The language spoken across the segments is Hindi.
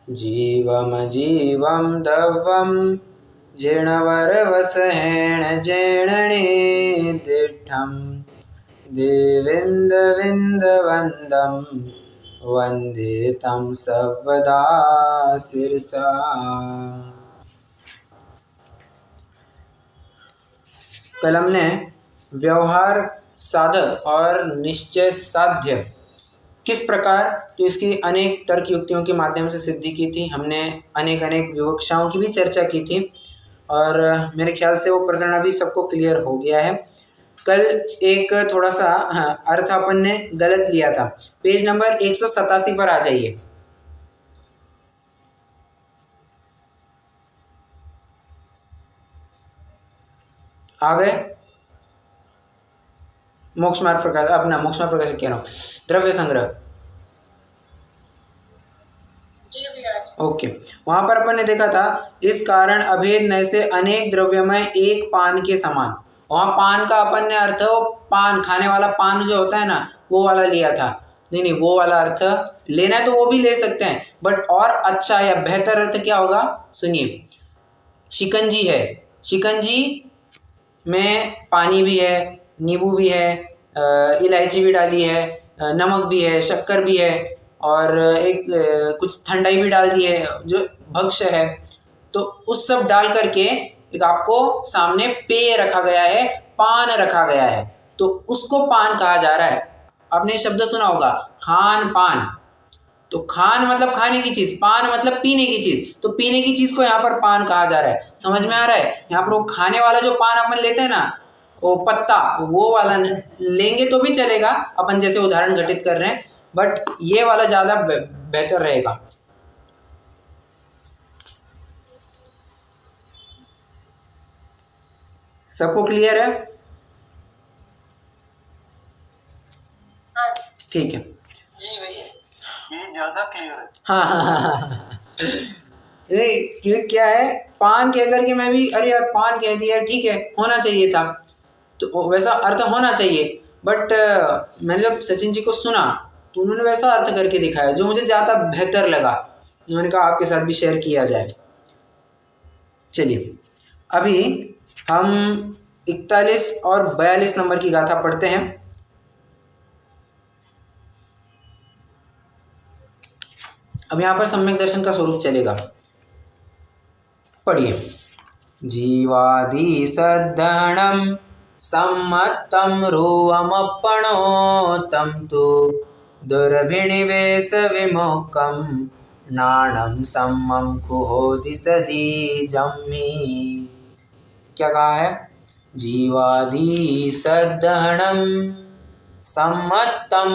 जीवमजीवं दव्वं जीर्णवरवसहेण जीर्णनिदिष्टं देवेन्दविन्दवन्दं वन्दे तं सर्वदा शिरसा। कल हमने व्यवहार साधक और निश्चय साध्य किस प्रकार तो इसकी अनेक तर्क युक्तियों के माध्यम से सिद्धि की थी। हमने अनेक विवक्षाओं की भी चर्चा की थी और मेरे ख्याल से वो प्रकरण अभी सबको क्लियर हो गया है। कल एक थोड़ा सा अर्थ अपन ने गलत लिया था। पेज नंबर 187 पर आ जाइए। आ गए? मोक्ष मार्ग प्रकाश, अपना मोक्ष मार्ग प्रकाश कह रहा हूँ, द्रव्य संग्रह। ओके, वहां पर अपन ने देखा था इस कारण अभेद नय से अनेक द्रव्यमय एक पान के समान। वहां पान का अपन ने अर्थ पान खाने वाला पान जो होता है ना, वो वाला लिया था। नहीं, वो वाला अर्थ लेना है तो वो भी ले सकते हैं, बट और अच्छा या बेहतर अर्थ क्या होगा सुनिए। शिकंजी है, शिकंजी में पानी भी है, नींबू भी है, इलायची भी डाली है, नमक भी है, शक्कर भी है और एक कुछ ठंडाई भी डाल दी है जो भक्ष्य है। तो उस सब डाल करके एक आपको सामने पेय रखा गया है, पान रखा गया है, तो उसको पान कहा जा रहा है। आपने शब्द सुना होगा खान पान। तो खान मतलब खाने की चीज, पान मतलब पीने की चीज, तो पीने की चीज को यहाँ पर पान कहा जा रहा है। समझ में आ रहा है? यहाँ पर वो खाने वाला जो पान अपन लेते हैं ना, वो पत्ता, वो वाला लेंगे तो भी चलेगा, अपन जैसे उदाहरण घटित कर रहे हैं, बट ये वाला ज्यादा बेहतर रहेगा। सबको क्लियर है? ठीक है, जी भैया, ये ज्यादा क्लियर है। हाँ। नहीं, क्या है, पान कह करके मैं भी अरे यार पान कह दिया, ठीक है होना चाहिए था, तो वैसा अर्थ होना चाहिए, बट मैंने जब सचिन जी को सुना तो उन्होंने वैसा अर्थ करके दिखाया जो मुझे ज़्यादा बेहतर लगा। उन्होंने कहा आपके साथ भी शेयर किया जाए। चलिए, अभी हम 41 और 42 नंबर की गाथा पढ़ते हैं। अब यहाँ पर सम्यक दर्शन का स्वरूप चलेगा, पढ़िए। जीवादि सद्धरणं सम्मत्तं रूवमप्पणोतं तु दुर्भिनिवेश विमुक्तं नाणं सम्मं कुहोदि सदीजम्मि। क्या कहा है? जीवादि सद्धरणं सम्मत्तं,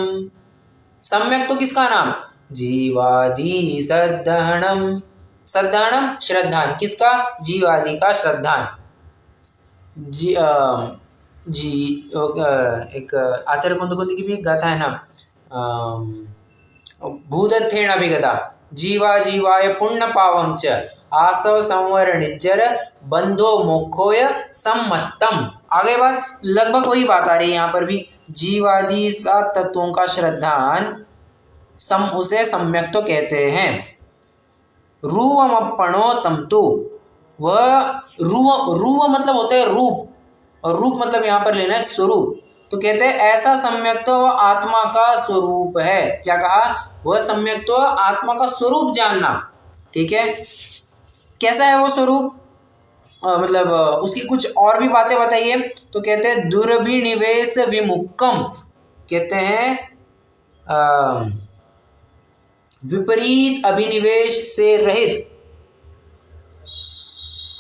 सम्यक तो किसका नाम? जीवादि सद्धरणं, सद्धरणम श्रद्धान, किसका? जीवादि का श्रद्धान। एक आचार्य कुंद की भी एक गाथा है ना, भूदत्थेन अभिगता जीवा जीवाय पुण्य पावम च आसव संवर निज्जर बंधो मोक्षोय सम्मत्तम। आगे बात लगभग वही बात आ रही है यहाँ पर भी। जीवादि सात तत्वों का श्रद्धान उसे सम्यक तो कहते हैं। रूवमप्पणो तमतु, वह रूव मतलब होता है रूप, और रूप मतलब यहाँ पर लेना है स्वरूप। तो कहते हैं ऐसा सम्यक तो वह आत्मा का स्वरूप है। क्या कहा? वह सम्यक तो आत्मा का स्वरूप जानना। ठीक है, कैसा है वो स्वरूप? मतलब उसकी कुछ और भी बातें बताइए। तो कहते हैं दुर्भिनिवेश विमुक्तम, कहते हैं विपरीत अभिनिवेश से रहित।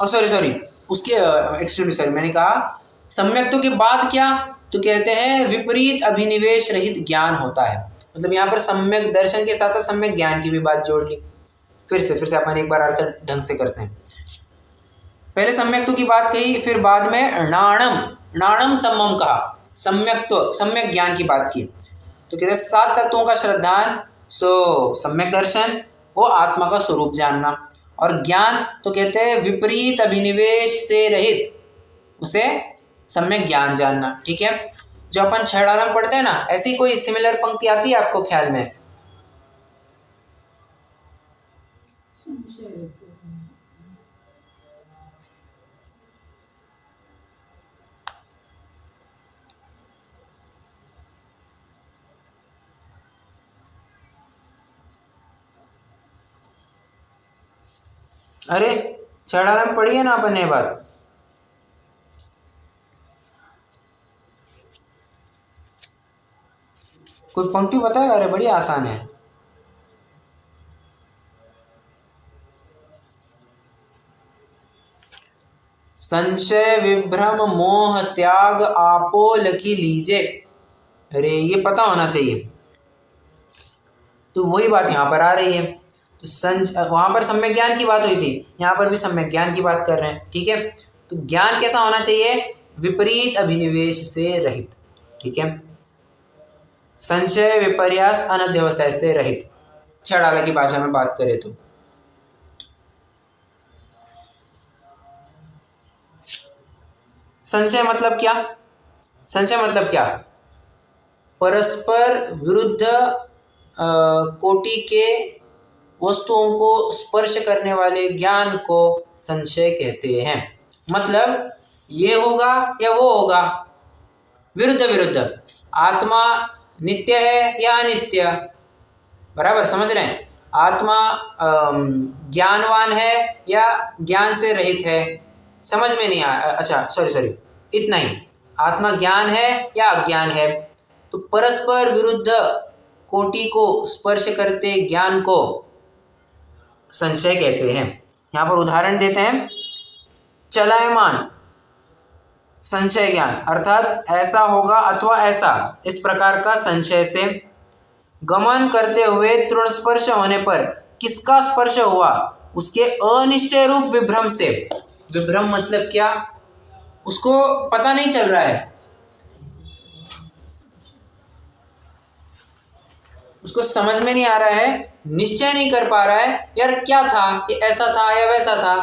सॉरी उसके एक्सट्रीमली सॉरी, मैंने कहा सम्यक्तों के बाद क्या? तो कहते हैं विपरीत अभिनिवेश रहित ज्ञान होता है। मतलब यहाँ पर सम्यक दर्शन के साथ साथ सम्यक ज्ञान की भी बात जोड़ ली। फिर से अपन एक बार अर्थ ढंग से करते हैं। पहले सम्यक्तों की बात कही, फिर बाद में नाणम सम्मम कहा, सम्यक ज्ञान की बात की। तो कहते हैं सात तत्वों का श्रद्धान, सो सम्यक दर्शन, वो आत्मा का स्वरूप जानना, और ज्ञान तो कहते हैं विपरीत अभिनिवेश से रहित, उसे सम्यक ज्ञान जानना। ठीक है, जो अपन छड़ारम पढ़ते हैं ना, ऐसी कोई सिमिलर पंक्ति आती है आपको ख्याल में? अरे छड़ा में पढ़ी है ना अपन ने बात। कोई पंक्ति बताए, अरे बड़ी आसान है। संशय विभ्रम मोह त्याग आपो लखी लीजे। अरे ये पता होना चाहिए। तो वही बात यहाँ पर आ रही है। तो वहां पर सम्यक ज्ञान की बात हुई थी, यहाँ पर भी सम्यक ज्ञान की बात कर रहे हैं। ठीक है, तो ज्ञान कैसा होना चाहिए? विपरीत अभिनिवेश से रहित। ठीक है, संशय विपर्यास अनध्यवसाय से रहित, छड़ाला की भाषा में बात करें तो। संशय मतलब क्या? संशय मतलब क्या? परस्पर विरुद्ध कोटि के वस्तुओं को स्पर्श करने वाले ज्ञान को संशय कहते हैं। मतलब ये होगा या वो होगा, विरुद्ध विरुद्ध। आत्मा नित्य है या अनित्य, बराबर समझ रहे हैं? आत्मा ज्ञानवान है या ज्ञान से रहित है, समझ में नहीं आया। अच्छा सॉरी, इतना ही। आत्मा ज्ञान है या अज्ञान है। तो परस्पर विरुद्ध कोटि को स्पर्श करते ज्ञान को संशय कहते हैं। यहाँ पर उदाहरण देते हैं, चलायमान संशय ज्ञान, अर्थात ऐसा होगा अथवा ऐसा, इस प्रकार का संशय से। गमन करते हुए तृण स्पर्श होने पर किसका स्पर्श हुआ? उसके अनिश्चय रूप विभ्रम से। विभ्रम मतलब क्या? उसको पता नहीं चल रहा है, उसको समझ में नहीं आ रहा है, निश्चय नहीं कर पा रहा है, यार क्या था ये, ऐसा था या वैसा था,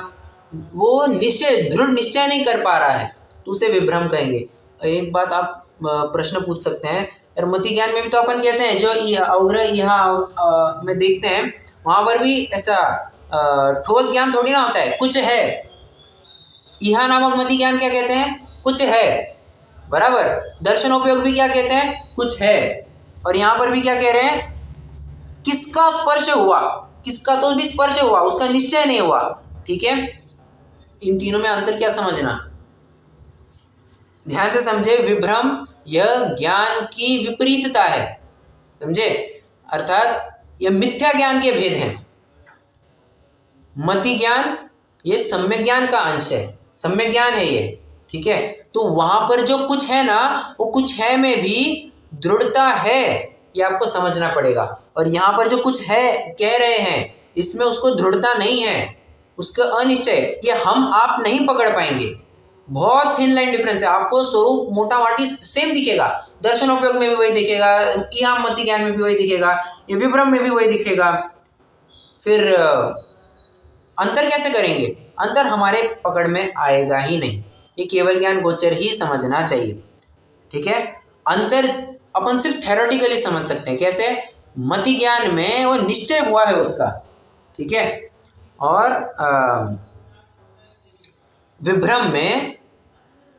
वो निश्चय दृढ़ निश्चय नहीं कर पा रहा है, तो उसे विभ्रम कहेंगे। एक बात आप प्रश्न पूछ सकते हैं, यार मति ज्ञान में भी तो अपन कहते हैं जो अवग्रह यहाँ में देखते हैं, वहां पर भी ऐसा ठोस ज्ञान थोड़ी ना होता है, कुछ है। यहाँ नामक मति ज्ञान क्या कहते हैं? कुछ है, बराबर। दर्शनोपयोग भी क्या कहते हैं? कुछ है। और यहाँ पर भी क्या कह रहे हैं? किसका स्पर्श हुआ, किसका तो भी स्पर्श हुआ, उसका निश्चय नहीं हुआ। ठीक है, इन तीनों में अंतर क्या समझना, ध्यान से समझे। विभ्रम यह ज्ञान की विपरीतता है, समझे, अर्थात यह मिथ्या ज्ञान के भेद हैं। मति ज्ञान ये सम्यक ज्ञान का अंश है, सम्यक ज्ञान है ये। ठीक है, तो वहां पर जो कुछ है ना, वो कुछ है में भी दृढ़ता है, ये आपको समझना पड़ेगा। और यहाँ पर जो कुछ है कह रहे हैं, इसमें उसको दृढ़ता नहीं है, उसका अनिश्चय, ये हम आप नहीं पकड़ पाएंगे। बहुत थिन लाइन डिफरेंस है। आपको स्वरूप मोटा माटी सेम दिखेगा, दर्शनोपयोग में भी वही दिखेगा, यहाँ मति ज्ञान में भी वही दिखेगा, ये विभ्रम में भी वही दिखेगा। फिर अंतर कैसे करेंगे? अंतर हमारे पकड़ में आएगा ही नहीं, ये केवल ज्ञान गोचर ही समझना चाहिए। ठीक है, अंतर अपन सिर्फ थ्योरेटिकली समझ सकते हैं। कैसे? मति ज्ञान में वो निश्चय हुआ है उसका, ठीक है, और विभ्रम में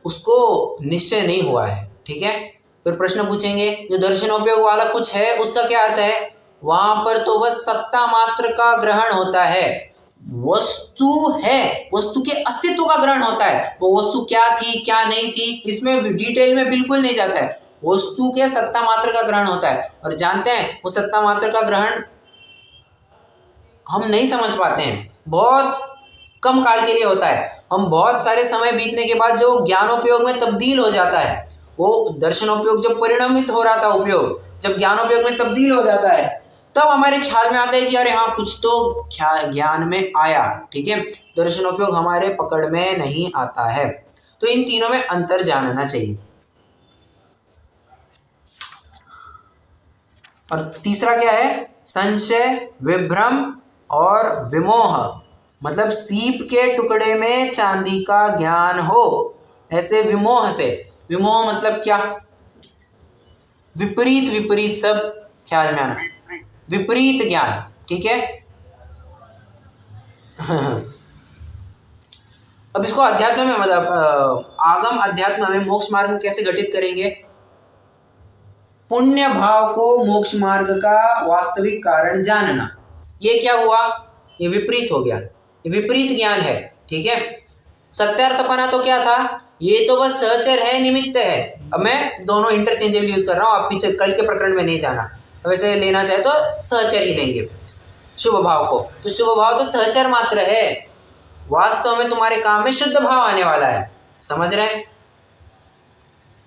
उसको निश्चय नहीं हुआ है। ठीक है, फिर प्रश्न पूछेंगे जो दर्शनोपयोग वाला कुछ है उसका क्या अर्थ है? वहां पर तो बस सत्ता मात्र का ग्रहण होता है, वस्तु है, वस्तु के अस्तित्व का ग्रहण होता है। वो वस्तु क्या थी क्या नहीं थी इसमें डिटेल में बिल्कुल नहीं जाता है, वस्तु के सत्ता मात्र का ग्रहण होता है। और जानते हैं वो सत्ता मात्र का ग्रहण हम नहीं समझ पाते हैं, बहुत कम काल के लिए होता है। हम बहुत सारे समय बीतने के बाद जो ज्ञानोपयोग में तब्दील हो जाता है, वो दर्शनोपयोग जब परिणमित हो रहा था उपयोग, जब ज्ञानोपयोग में तब्दील हो जाता है, तब हमारे ख्याल में आता है कि अरे हाँ कुछ तो ज्ञान में आया। ठीक है, दर्शनोपयोग हमारे पकड़ में नहीं आता है। तो इन तीनों में अंतर जानना चाहिए। और तीसरा क्या है? संशय, विभ्रम और विमोह, मतलब सीप के टुकड़े में चांदी का ज्ञान हो, ऐसे विमोह से। विमोह मतलब क्या? विपरीत, विपरीत सब ख्याल में आना, विपरीत ज्ञान। ठीक है, अब इसको अध्यात्म में मतलब आगम अध्यात्म में मोक्ष मार्ग में कैसे घटित करेंगे? पुण्य भाव को मोक्ष मार्ग का वास्तविक कारण जानना। ये क्या हुआ? ये विपरीत हो गया, ये विपरीत ज्ञान है। ठीक है, सत्यार्थपना तो क्या था? ये तो बस सहचर है, निमित्त है। अब मैं दोनों इंटरचेंजेबल यूज कर रहा हूँ, आप पीछे कल के प्रकरण में नहीं जाना, वैसे लेना चाहे तो सहचर ही लेंगे शुभ भाव को। तो शुभ भाव तो सहचर मात्र है, वास्तव में तुम्हारे काम में शुद्ध भाव आने वाला है। समझ रहे हैं?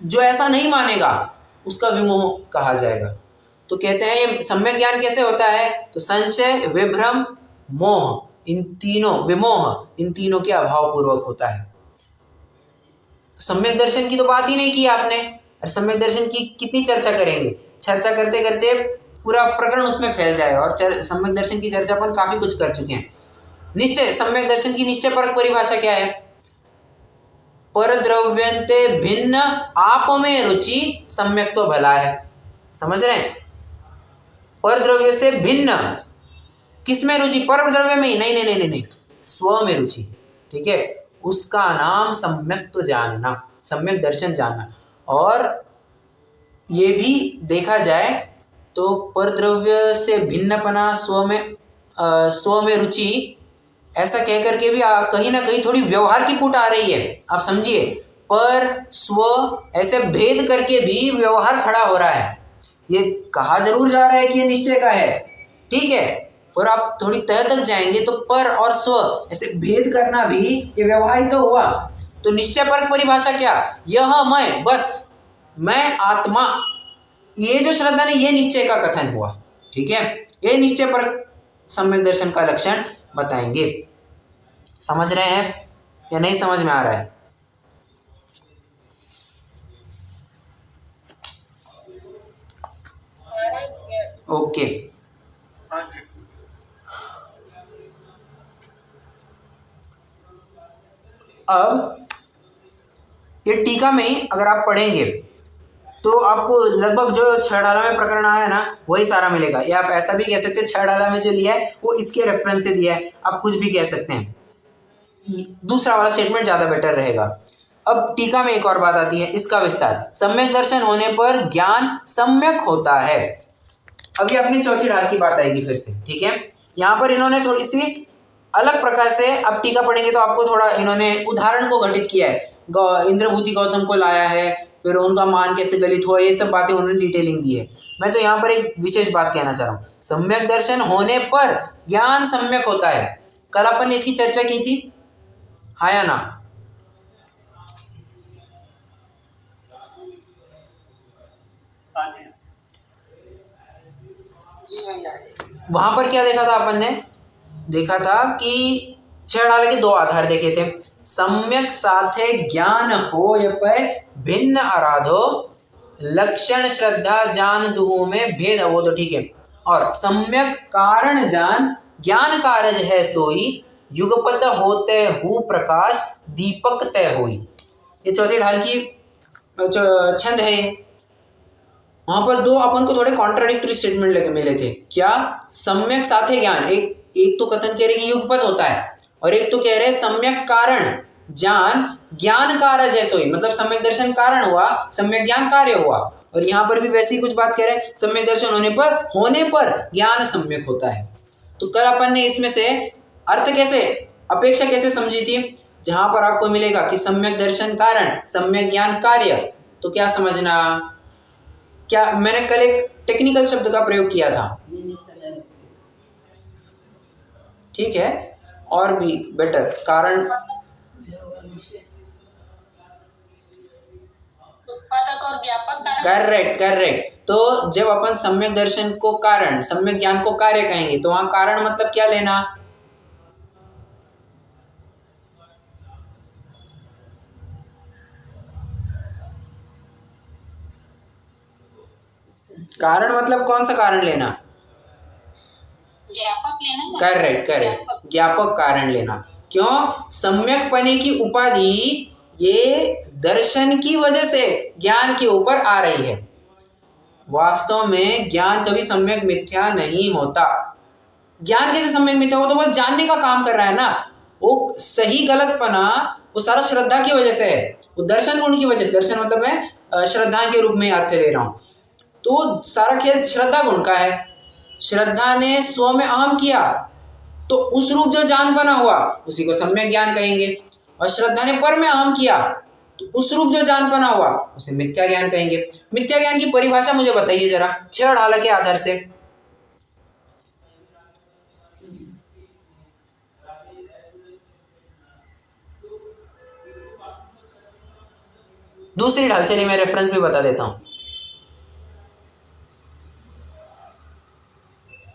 जो ऐसा नहीं मानेगा उसका विमोह कहा जाएगा। तो कहते हैं ये सम्यक ज्ञान कैसे होता है? तो संशय, विभ्रम, मोह, इन तीनों, विमोह, इन तीनों के अभाव पूर्वक होता है। सम्यक दर्शन की तो बात ही नहीं की आपने, और सम्यक दर्शन की कितनी चर्चा करेंगे? चर्चा करते करते पूरा प्रकरण उसमें फैल जाएगा, और सम्यक दर्शन की चर्चा अपन काफी कुछ कर चुके हैं। निश्चय, सम्यक दर्शन की निश्चय परक परिभाषा क्या है? पर द्रव्यंते भिन्न आप में रुचि सम्यक तो भला है। समझ रहे हैं? पर द्रव्य से भिन्न किसमें रुचि? पर द्रव्य में ही नहीं, नहीं नहीं नहीं नहीं, स्व में रुचि। ठीक है, उसका नाम सम्यक तो जानना, सम्यक दर्शन जानना। और ये भी देखा जाए तो पर द्रव्य से भिन्नपना, स्व में रुचि, ऐसा कह करके भी कहीं ना कहीं थोड़ी व्यवहार की पुट आ रही है। आप समझिए, पर स्व ऐसे भेद करके भी व्यवहार खड़ा हो रहा है। ये कहा जरूर जा रहा है कि ये निश्चय का है, ठीक है, और आप थोड़ी तह तक जाएंगे तो पर और स्व ऐसे भेद करना भी ये व्यवहार ही तो हुआ। तो निश्चय पर परिभाषा क्या? यह मैं, बस मैं आत्मा, ये जो श्रद्धा ने, ये निश्चय का कथन हुआ। ठीक है, ये निश्चय पर सम्यक दर्शन का लक्षण बताएंगे। समझ रहे हैं या नहीं समझ में आ रहा है? ओके, अब ये टीका में ही अगर आप पढ़ेंगे तो आपको लगभग जो छह डाला में प्रकरण आया ना वही सारा मिलेगा। या आप ऐसा भी कह सकते हैं छह डाला में जो लिया है वो इसके रेफरेंस से दिया है, आप कुछ भी कह सकते हैं। दूसरा वाला स्टेटमेंट ज़्यादा बेटर रहेगा। अब टीका में एक और बात आती है, इसका विस्तार। सम्यक दर्शन होने पर ज्ञान सम्यक होता है। अभी अपनी चौथी ढाल की बात आएगी फिर से। ठीक है, यहाँ पर इन्होंने थोड़ी सी अलग प्रकार से, अब टीका पढ़ेंगे तो आपको थोड़ा इन्होंने उदाहरण को घटित किया है। इंद्रभूति गौतम को लाया है, फिर उनका मान कैसे गलित हुआ, ये सब बातें उन्होंने डिटेलिंग दी है। मैं तो यहाँ पर एक विशेष बात कहना चाह रहा हूँ, सम्यक दर्शन होने पर ज्ञान सम्यक होता है। कल अपन ने इसकी चर्चा की थी, हाँ या ना? वहां पर क्या देखा था अपन ने? देखा था कि छह डाले के दो आधार देखे थे। सम्यक साथे ज्ञान हो भिन्न आराधो, लक्षण श्रद्धा जान दुहो में भेद हो, तो ठीक है। और सम्यक कारण जान ज्ञान कारज है सोई, युगपत होते हु प्रकाश दीपक तय होई। ये चौथी ढाल की छंद है। वहां पर दो अपन को थोड़े कॉन्ट्राडिक्टरी स्टेटमेंट लगे मिले थे। क्या? सम्यक साथे ज्ञान, एक तो कथन कह रहे कि युगपत होता है, और एक तो कह रहे सम्यक कारण जान ज्ञान कारज है सोई, मतलब सम्यक दर्शन कारण हुआ, सम्यक ज्ञान कार्य हुआ। और यहाँ पर भी वैसी कुछ बात कह रहे हैं, सम्यक दर्शन होने पर ज्ञान सम्यक होता है। तो कल अपन ने इसमें से अर्थ कैसे, अपेक्षा कैसे समझी थी? जहां पर आपको मिलेगा कि सम्यक दर्शन कारण, सम्यक ज्ञान कार्य, तो क्या समझना? क्या मैंने कल एक टेक्निकल शब्द का प्रयोग किया था, ठीक है, और भी बेटर कारण, उत्पादक और व्यापक कारण। करेक्ट। तो जब अपन सम्यक दर्शन को कारण, सम्यक ज्ञान को कार्य कहेंगे तो वहां कारण मतलब क्या लेना? कारण मतलब कौन सा कारण लेना? ज्ञापक लेना। करेक्ट, ज्ञापक कारण लेना। क्यों? सम्यक पने की उपाधि ये दर्शन की वजह से ज्ञान के ऊपर आ रही है। वास्तव में ज्ञान कभी सम्यक मिथ्या नहीं होता। ज्ञान कैसे सम्यक मिथ्या? वो तो बस जानने का काम कर रहा है ना। वो सही गलतपना वो सारा श्रद्धा की वजह से है, वो दर्शन गुण की वजह से। दर्शन मतलब मैं श्रद्धा के रूप में अर्थ ले रहा हूँ। तो सारा खेल श्रद्धा गुण का है। श्रद्धा ने स्व में अहम किया तो उस रूप जो जानपना हुआ उसी को सम्यक ज्ञान कहेंगे, और श्रद्धा ने पर में अहम किया तो उस रूप जो जानपना हुआ उसे मिथ्या ज्ञान कहेंगे। मिथ्या ज्ञान की परिभाषा मुझे बताइए जरा, छह ढाला के आधार से। दूसरी ढाल, चलिए मैं रेफरेंस भी बता देता हूं।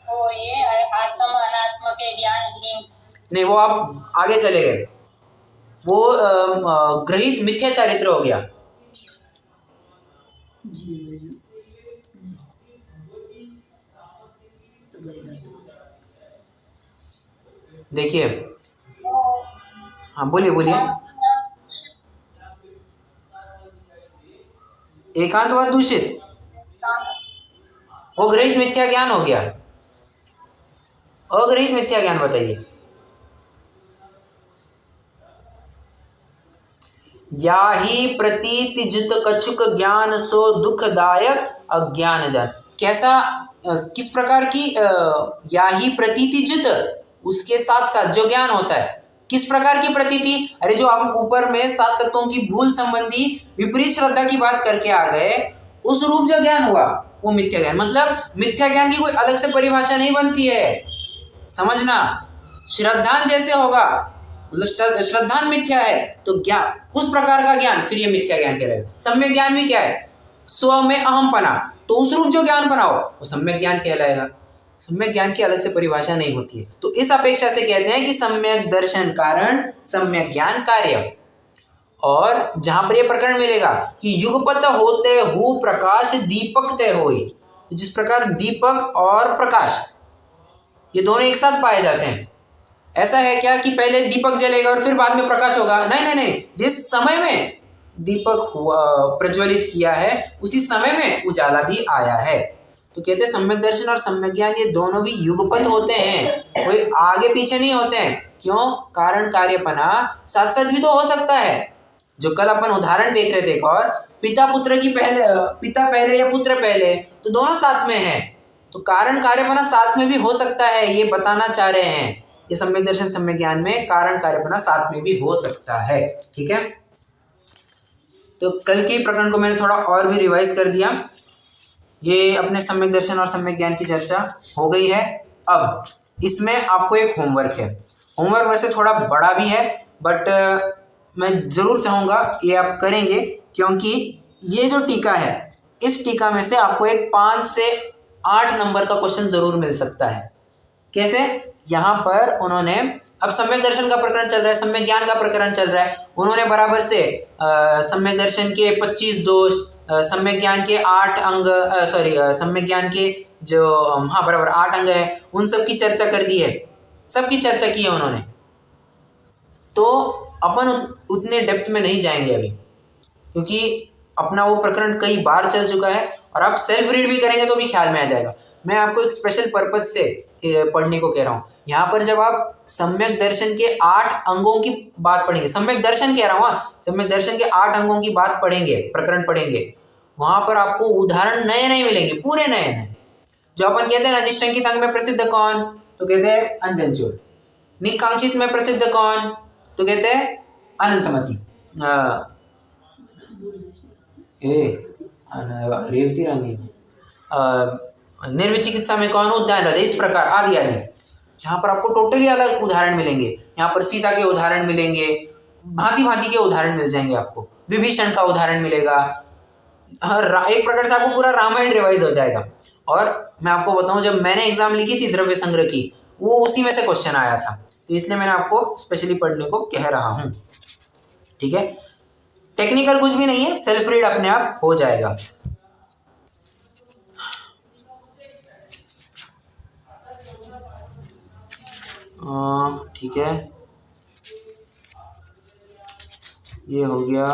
वो ये आत्म अनात्म के ज्ञान की। नहीं, वो आप आगे चले गए, वो ग्रहित मिथ्या चारित्र हो गया। देखिए, हाँ बोलिए बोलिए। एकांतवाद दूषित, वो ग्रहित मिथ्या ज्ञान हो गया। अग्रहित मिथ्या ज्ञान बताइए। या ही प्रतीति जित कछुक ज्ञान सो दुखदायक अज्ञान जान। कैसा किस प्रकार की या ही प्रतीति जित, उसके साथ साथ जो ज्ञान होता है, किस प्रकार की प्रतीति? अरे जो आप ऊपर में 7 तत्वों की भूल संबंधी विपरीत श्रद्धा की बात करके आ गए, उस रूप जो ज्ञान हुआ वो मिथ्या ज्ञान। मतलब मिथ्या ज्ञान की कोई अलग से परिभाषा नहीं बनती है, समझना। श्रद्धान जैसे होगा, मतलब श्रद्धान मिथ्या है तो ज्ञान उस प्रकार का ज्ञान, फिर ये मिथ्या ज्ञान कहलाएगा। सम्यक ज्ञान भी क्या है? स्व में अहम पना, तो उस रूप जो ज्ञान बनाओ वो सम्यक ज्ञान कहलाएगा। सम्यक ज्ञान की अलग से परिभाषा नहीं होती है। तो इस अपेक्षा से कहते हैं कि सम्यक दर्शन कारण, सम्यक ज्ञान कार्य। और जहां पर यह प्रकरण मिलेगा कि युगपत होते हु प्रकाश दीपक तय होई, तो जिस प्रकार दीपक और प्रकाश ये दोनों एक साथ पाए जाते हैं, ऐसा है क्या कि पहले दीपक जलेगा और फिर बाद में प्रकाश होगा? नहीं नहीं नहीं, जिस समय में दीपक प्रज्वलित किया है उसी समय में उजाला भी आया है। तो कहते हैं सम्यक दर्शन और सम्यक ज्ञान ये दोनों भी युगपत होते हैं, कोई आगे पीछे नहीं होते हैं। क्यों? कारण कार्यपना साथ साथ भी तो हो सकता है। जो कल अपन उदाहरण देख रहे थे एक और, पिता पुत्र की पहले, पिता पहले या पुत्र पहले, तो दोनों साथ में है, तो कारण कार्यपना साथ में भी हो सकता है, ये बताना चाह रहे हैं। ये सम्यक दर्शन सम्यक ज्ञान में कारण कार्यपना साथ में भी हो सकता है। ठीक है, तो कल के प्रकरण को मैंने थोड़ा और भी रिवाइज कर दिया। ये अपने सम्यक दर्शन और सम्यक ज्ञान की चर्चा हो गई है। अब इसमें आपको एक होमवर्क है। होमवर्क वैसे थोड़ा बड़ा भी है, बट मैं ज़रूर चाहूँगा ये आप करेंगे, क्योंकि ये जो टीका है, इस टीका में से आपको एक 5 से 8 नंबर का क्वेश्चन ज़रूर मिल सकता है। कैसे? यहाँ पर उन्होंने, अब सम्यक दर्शन का प्रकरण चल रहा है, सम्यक ज्ञान का प्रकरण चल रहा है, उन्होंने बराबर से सम्यक दर्शन के 25 दोष, सम्यक ज्ञान के 8 अंग, सम्यक ज्ञान के जो बराबर 8 अंग है, उन सब की चर्चा कर दी है, सबकी चर्चा की है उन्होंने। तो अपन उतने डेप्थ में नहीं जाएंगे अभी, क्योंकि अपना वो प्रकरण कई बार चल चुका है, और आप सेल्फ रीड भी करेंगे तो भी ख्याल में आ जाएगा। मैं आपको एक स्पेशल पर्पज से पढ़ने को कह रहा हूँ। यहाँ पर जब आप सम्यक दर्शन के 8 अंगों की बात पढ़ेंगे, सम्यक दर्शन कह रहा हूँ, सम्यक दर्शन के 8 अंगों की बात पढ़ेंगे, प्रकरण पढ़ेंगे, वहां पर आपको उदाहरण नए नए मिलेंगे, पूरे नए नए। जो अपन कहते हैं ना, निश्चंकित अंग में प्रसिद्ध कौन? तो कहते हैं अंजनचूड़। निकांक्षित में प्रसिद्ध कौन? तो कहते हैं अनंतमती। रेवती रानी। निर्विचिकित्सा में कौन? उद्यान राजा। इस प्रकार आदि आदि, जहाँ पर आपको टोटली अलग उदाहरण मिलेंगे। यहाँ पर सीता के उदाहरण मिलेंगे, भांति भांति के उदाहरण मिल जाएंगे आपको, विभीषण का उदाहरण मिलेगा। एक प्रकार से आपको पूरा रामायण रिवाइज हो जाएगा। और मैं आपको बताऊं, जब मैंने एग्जाम लिखी थी द्रव्य संग्रह की, वो उसी में से क्वेश्चन आया था, तो इसलिए मैंने आपको स्पेशली पढ़ने को कह रहा हूँ। ठीक है, टेक्निकल कुछ भी नहीं है, सेल्फ रीड अपने आप हो जाएगा। ठीक है, ये हो गया।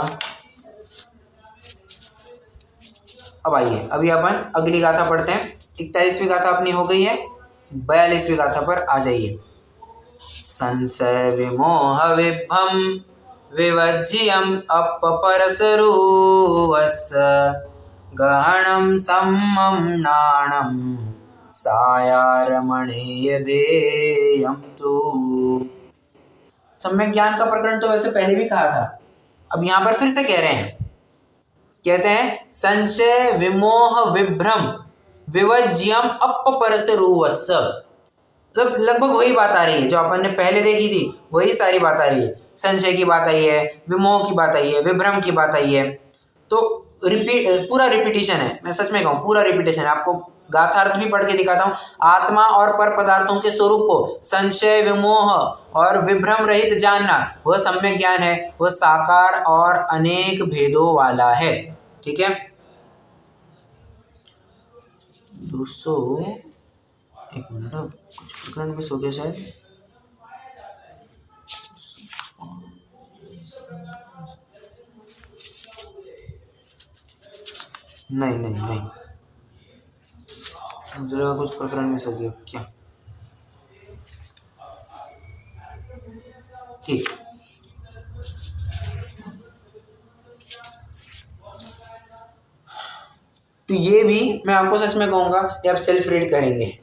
अब आइए, अभी अपन अगली गाथा पढ़ते हैं। 41वीं गाथा अपनी हो गई है। 42वीं गाथा पर आ जाइए। संशय विमोह विभ्रम विवज्यम अपपरसरुवस्य गहनम सम्मम नाणम सायारमणेय भेयम तु। सम्यक ज्ञान का प्रकरण तो वैसे पहले भी कहा था, अब यहाँ पर फिर से कह रहे हैं। कहते हैं संशय विमोह विभ्रम विवज्यम अपपरसरुवस्य, मतलब लगभग वही बात आ रही है जो अपन ने पहले देखी थी, वही सारी बात आ रही है। संशय की बात आई है, विमोह की बात आई है, विभ्रम की बात आई है, तो पूरा रिपीटिशन है। मैं सच में कहूँ पूरा रिपीटिशन है। आपको गाथार्थ भी पढ़ के दिखाता हूँ। आत्मा और पर पदार्थों के स्वरूप को संशय विमोह और विभ्रम रहित जानना वह सम्यक ज्ञान है, वह साकार और अनेक भेदों वाला है। ठीक है, 200 एक मिनट, कुछ प्रकरण मिस हो गया शायद। नहीं नहीं नहीं, मुझे लगा कुछ प्रकरण मिस हो गया क्या। ठीक, तो ये भी मैं आपको सच में कहूँगा कि आप सेल्फ रीड करेंगे,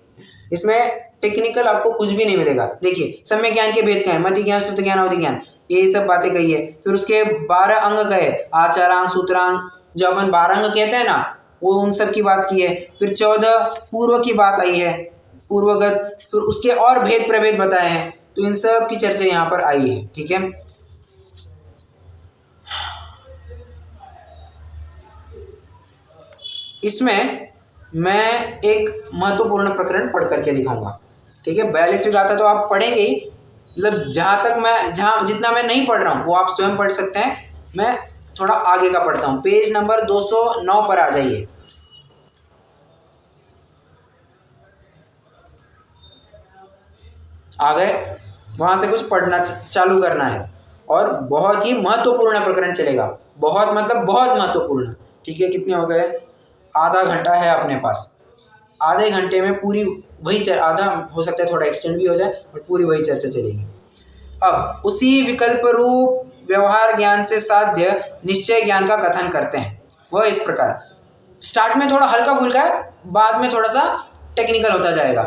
इसमें टेक्निकल आपको कुछ भी नहीं मिलेगा। देखिए सम्यक ज्ञान के भेद क्या है, मति ज्ञान, श्रुति ज्ञान, अवधि ज्ञान, ये सब बातें कही है। फिर उसके 12 अंग गए, आचारांग, सूत्रांग, जो अपन 12 अंग कहते हैं ना, वो उन सब की बात की है। फिर 14 पूर्व की बात आई है, पूर्वगत, फिर उसके और भेद प्रभेद बताए हैं, तो इन सब की चर्चा यहाँ पर आई है। ठीक है, इसमें मैं एक महत्वपूर्ण प्रकरण पढ़ करके दिखाऊंगा। ठीक है, 42वीं गाथा तो आप पढ़ेंगे ही, मतलब जहाँ जितना मैं नहीं पढ़ रहा हूँ वो आप स्वयं पढ़ सकते हैं। मैं थोड़ा आगे का पढ़ता हूँ, पेज नंबर 209 पर आ जाइए। आ गए, वहां से कुछ पढ़ना चालू करना है, और बहुत ही महत्वपूर्ण प्रकरण चलेगा, बहुत मतलब बहुत महत्वपूर्ण। ठीक है, कितने हो गए, आधा घंटा है अपने पास, आधे घंटे में पूरी वही आधा हो सकता है थोड़ा एक्सटेंड भी हो जाए, और पूरी वही चर्चा चलेगी। अब उसी विकल्प रूप व्यवहार ज्ञान से साध्य निश्चय ज्ञान का कथन करते हैं। वह इस प्रकार, स्टार्ट में थोड़ा हल्का फुल्का है, बाद में थोड़ा सा टेक्निकल होता जाएगा।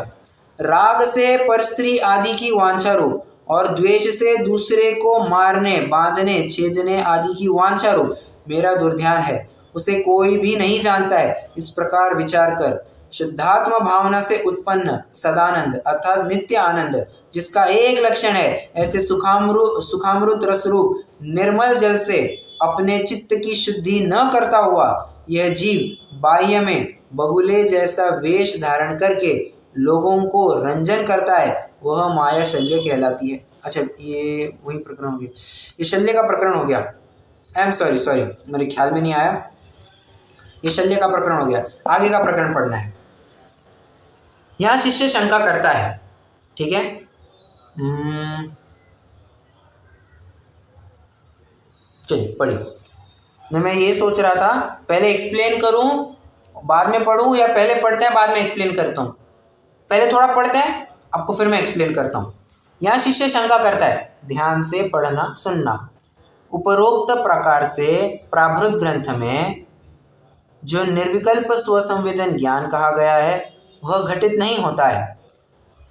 राग से परस्त्री आदि की वांछा रूप और द्वेष से दूसरे को मारने, बांधने, छेदने आदि की वांछा रूप मेरा दुर्ध्यान है, उसे कोई भी नहीं जानता है। इस प्रकार विचार कर शुद्धात्म भावना से उत्पन्न सदानंद अर्थात नित्य आनंद, जिसका एक लक्षण है, ऐसे सुखामृत रस रूप निर्मल जल से अपने चित्त की शुद्धि न करता हुआ यह जीव बाह्य में बगुले जैसा वेश धारण करके लोगों को रंजन करता है, वह माया शल्य कहलाती है। अच्छा, ये वही प्रकरण हो गया, ये शल्य का प्रकरण हो गया। आई एम सॉरी, मेरे ख्याल में नहीं आया, ये शल्य का प्रकरण हो गया। आगे का प्रकरण पढ़ना है। यहाँ शिष्य शंका करता है। ठीक है, चलिए पढ़िए। नहीं, मैं ये सोच रहा था पहले एक्सप्लेन करूं बाद में पढ़ूं, या पहले पढ़ते हैं बाद में एक्सप्लेन करता हूं। पहले थोड़ा पढ़ते हैं, आपको फिर मैं एक्सप्लेन करता हूं। यहाँ शिष्य शंका करता है, ध्यान से पढ़ना सुनना। उपरोक्त प्रकार से प्राभृत ग्रंथ में जो निर्विकल्प स्वसंवेदन ज्ञान कहा गया है वह घटित नहीं होता है।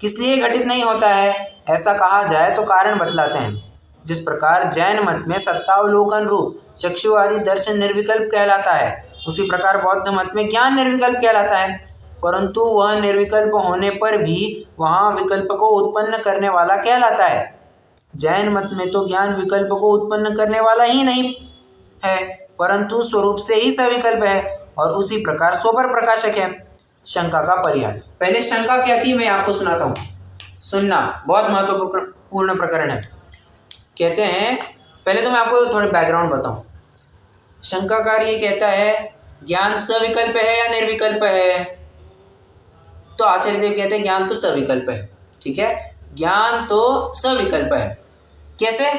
किस लिए घटित नहीं होता है, ऐसा कहा जाए तो कारण बतलाते हैं। जिस प्रकार जैन मत में सत्तावलोकन रूप चक्षु आदि दर्शन निर्विकल्प कहलाता है, उसी प्रकार बौद्ध मत में ज्ञान निर्विकल्प कहलाता है, परंतु वह निर्विकल्प होने पर भी वहाँ विकल्प को उत्पन्न करने वाला कहलाता है। जैन मत में तो ज्ञान विकल्प को उत्पन्न करने वाला ही नहीं है, परंतु स्वरूप से ही सविकल्प है, और उसी प्रकार स्वपर प्रकाशक है। शंका का परिहार। पहले शंका क्या थी मैं आपको सुनाता हूँ, सुनना, बहुत महत्वपूर्ण प्रकरण है। कहते हैं, पहले तो मैं आपको थोड़ा बैकग्राउंड बताऊं। शंकाकार ये कहता है ज्ञान सविकल्प है या निर्विकल्प है, तो आचार्य देव कहते हैं ज्ञान तो सविकल्प है। ठीक है, ज्ञान तो सविकल्प है। कैसे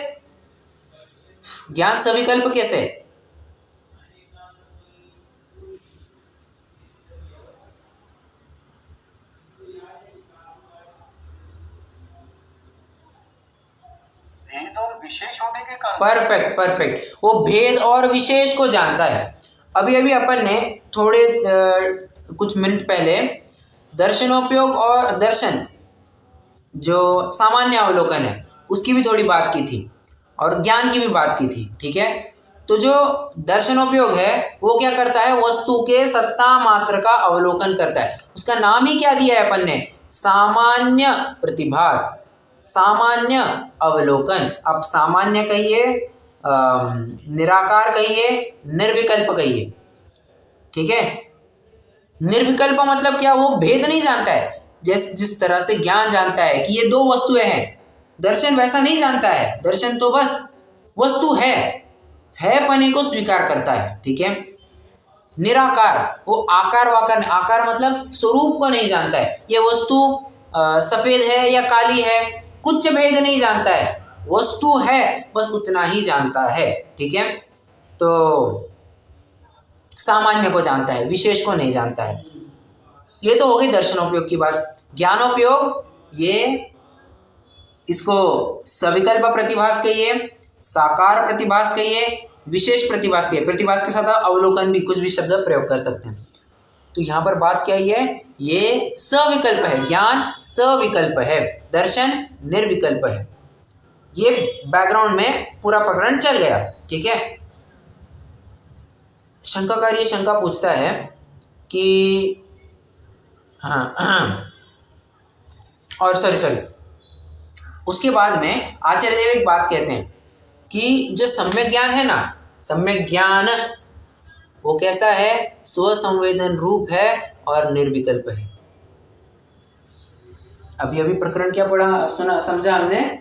ज्ञान सविकल्प, कैसे? विशेष होने के कारण। परफेक्ट परफेक्ट, वो भेद और विशेष को जानता है। अभी अभी अपन ने थोड़े कुछ मिनट पहले दर्शनोपयोग और दर्शन जो सामान्य अवलोकन है उसकी भी थोड़ी बात की थी और ज्ञान की भी बात की थी, ठीक है। तो जो दर्शनोपयोग है वो क्या करता है, वस्तु के सत्ता मात्र का अवलोकन करता है। उसका नाम ही क्या दिया है अपन ने, सामान्य प्रतिभास, सामान्य अवलोकन। अब सामान्य कहिए, निराकार कहिए, निर्विकल्प कहिए, ठीक है। निर्विकल्प मतलब क्या, वो भेद नहीं जानता है। जिस तरह से ज्ञान जानता है कि ये दो वस्तुएं हैं, दर्शन वैसा नहीं जानता है। दर्शन तो बस वस्तु है पने को स्वीकार करता है, ठीक है। निराकार, वो आकार वाकार, आकार मतलब स्वरूप को नहीं जानता है। ये वस्तु सफेद है या काली है, कुछ भेद नहीं जानता है, वस्तु है बस उतना ही जानता है, ठीक है। तो सामान्य को जानता है, विशेष को नहीं जानता है। ये तो हो गई दर्शनोपयोग की बात। ज्ञानोपयोग, ये इसको सविकल्प प्रतिभास कहिए, साकार प्रतिभास कहिए, विशेष प्रतिभास कहिए। प्रतिभास के साथ अवलोकन भी, कुछ भी शब्द प्रयोग कर सकते हैं। तो यहाँ पर बात क्या है, ये सविकल्प है, ज्ञान सविकल्प है, दर्शन निर्विकल्प है। ये बैकग्राउंड में पूरा प्रकरण चल गया, ठीक है। शंकाकार ये शंका पूछता है कि और सॉरी उसके बाद में आचार्य देव एक बात कहते हैं कि जो सम्यक ज्ञान है ना, सम्यक ज्ञान वो कैसा है, स्वसंवेदन रूप है और निर्विकल्प है। अभी प्रकरण क्या पढ़ा, सुना, समझा हमने,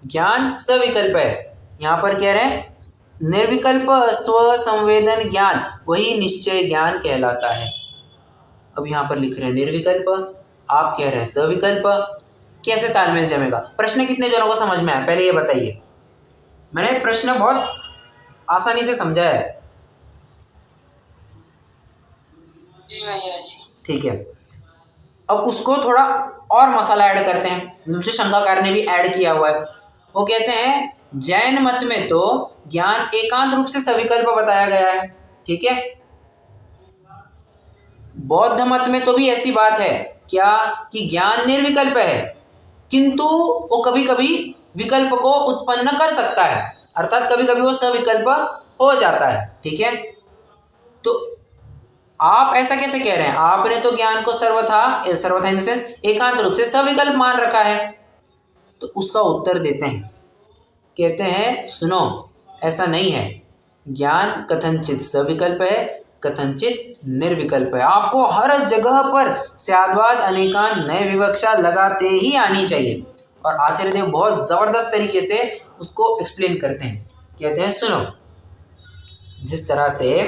ज्ञान सविकल्प है। यहाँ पर कह रहे हैं निर्विकल्प स्वसंवेदन ज्ञान वही निश्चय ज्ञान कहलाता है। अब यहाँ पर लिख रहे हैं निर्विकल्प, आप कह रहे हैं सविकल्प, कैसे तालमेल जमेगा। प्रश्न कितने जनों को समझ में आया, पहले ये बताइए। मैंने प्रश्न बहुत आसानी से समझाया है, ठीक है। अब उसको थोड़ा और मसाला ऐड करते हैं, जो शंकाकार ने भी ऐड किया हुआ है। वो कहते हैं जैन मत में तो ज्ञान एकांत रूप से सविकल्प बताया गया है, ठीक है। बौद्ध मत में तो भी ऐसी बात है क्या कि ज्ञान निर्विकल्प है, किंतु वो कभी कभी विकल्प को उत्पन्न कर सकता है, अर्थात कभी कभी वो सविकल्प हो जाता है, ठीक है। तो आप ऐसा कैसे कह रहे हैं, आपने तो ज्ञान को सर्वथा इन द सेंस एकांत रूप से सविकल्प मान रखा है। तो उसका उत्तर देते हैं, कहते हैं सुनो, ऐसा नहीं है, ज्ञान कथनचित सविकल्प है, कथनचित निर्विकल्प है। आपको हर जगह पर स्याद्वाद अनेकांत नए विवक्षा लगाते ही आनी चाहिए। और आचार्य देव बहुत जबरदस्त तरीके से उसको एक्सप्लेन करते हैं, कहते हैं सुनो, जिस तरह से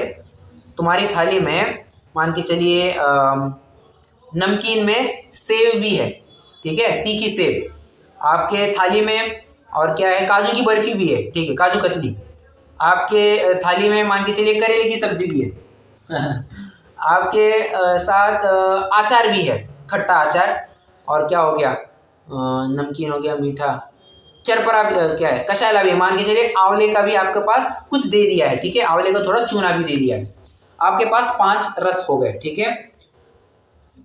तुम्हारी थाली में मान के चलिए नमकीन में सेव भी है, ठीक है, तीखी सेव आपके थाली में, और क्या है, काजू की बर्फी भी है, ठीक है, काजू कतली आपके थाली में, मान के चलिए करेले की सब्जी भी है आपके साथ अचार भी है, खट्टा अचार, और क्या हो गया, नमकीन हो गया, मीठा, चरपरा क्या है, कशाला भी, मान के चलिए आंवले का भी आपके पास कुछ दे दिया है, ठीक है, आंवले का थोड़ा चूना भी दे दिया है। आपके पास 5 रस हो गए, ठीक है,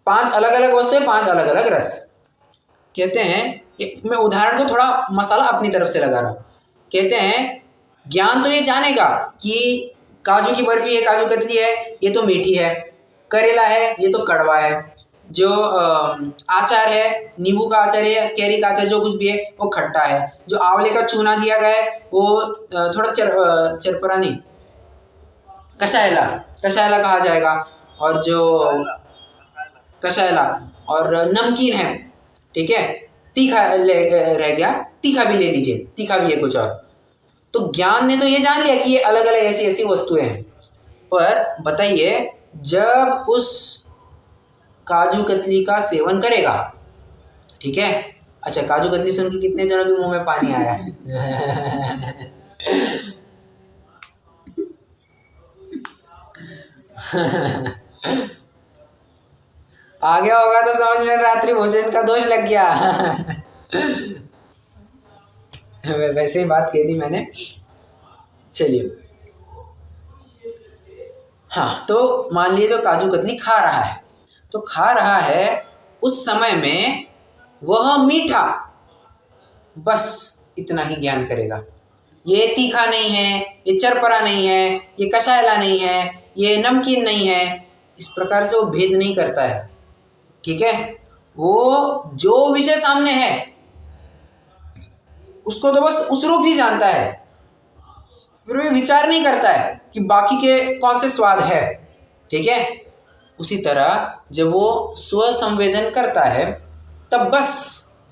5 अलग अलग वस्तुएं, 5 अलग अलग रस। कहते हैं, मैं उदाहरण को थोड़ा मसाला अपनी तरफ से लगा रहा हूँ। कहते हैं ज्ञान तो ये जानेगा कि काजू की बर्फी है, काजू कतली है, ये तो मीठी है, करेला है, ये तो कड़वा है, जो आचार है, नींबू का आचार है, कैरी का आचार, जो कुछ भी है वो खट्टा है, जो आंवले का चूना दिया गया है वो थोड़ा चरपरा नहीं, कशायला कहा जाएगा, और जो कशायला और नमकीन है, ठीक है, तीखा रह गया, तीखा भी ले लीजिए, तीखा भी है कुछ और। तो ज्ञान ने तो ये जान लिया कि ये अलग अलग ऐसी ऐसी वस्तुएं हैं, पर बताइए जब उस काजू कतली का सेवन करेगा, ठीक है, अच्छा काजू कतली सुन के कितने जनों के मुंह में पानी आया आ गया होगा तो समझ लें रात्रि भोजन का दोष लग गया वैसे ही बात कह दी मैंने। चलिए, हाँ, तो मान लीजिए जो काजू कतली खा रहा है, तो खा रहा है उस समय में वह मीठा, बस इतना ही ज्ञान करेगा। ये तीखा नहीं है, ये चरपरा नहीं है, ये कषायला नहीं है, ये नमकीन नहीं है, इस प्रकार से वो भेद नहीं करता है। ठीक है, वो जो विषय सामने है उसको तो बस उस रूप ही जानता है, फिर वो विचार नहीं करता है कि बाकी के कौन से स्वाद है। ठीक है, उसी तरह जब वो स्व संवेदन करता है तब बस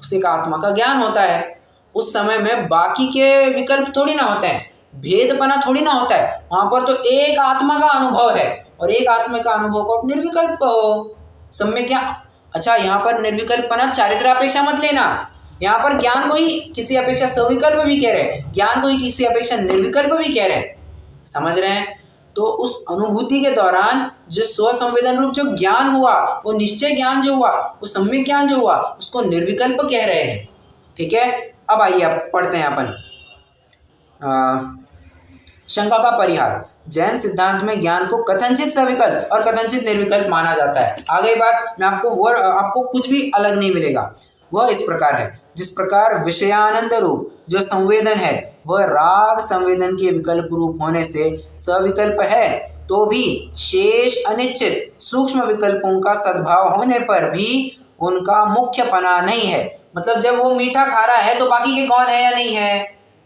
उसे का आत्मा का ज्ञान होता है। उस समय में बाकी के विकल्प थोड़ी ना होते हैं, भेदपना थोड़ी ना होता है, वहां पर तो एक आत्मा का अनुभव है, और एक आत्मा का अनुभव को आप निर्विकल्प कहो। सब में क्या, अच्छा यहाँ पर निर्विकल्पना चारित्रापेक्षा मत लेना, यहाँ पर ज्ञान को ही किसी अपेक्षा सविकल्प भी कह रहे हैं, ज्ञान को ही किसी अपेक्षा निर्विकल्प भी कह रहे हैं, समझ रहे हैं। तो उस अनुभूति के दौरान जो स्व संवेदन रूप जो ज्ञान हुआ, वो निश्चय ज्ञान जो हुआ, वो सम्यक ज्ञान जो हुआ, उसको निर्विकल्प कह रहे हैं। ठीक है, अब आइए आप पढ़ते हैं अपन शंका का परिहार। जैन सिद्धांत में ज्ञान को कथनचित सविकल्प और कथनचित निर्विकल्प माना जाता है। आगे बात में आपको कुछ भी अलग नहीं मिलेगा। वह इस प्रकार है, जिस प्रकार विषयानंद रूप जो संवेदन है वह राग संवेदन के विकल्प रूप होने से सविकल्प है, तो भी शेष अनिश्चित सूक्ष्म विकल्पों का सद्भाव होने पर भी उनका मुख्यपना नहीं है। मतलब जब वो मीठा खा रहा है तो बाकी के गौण है या नहीं है,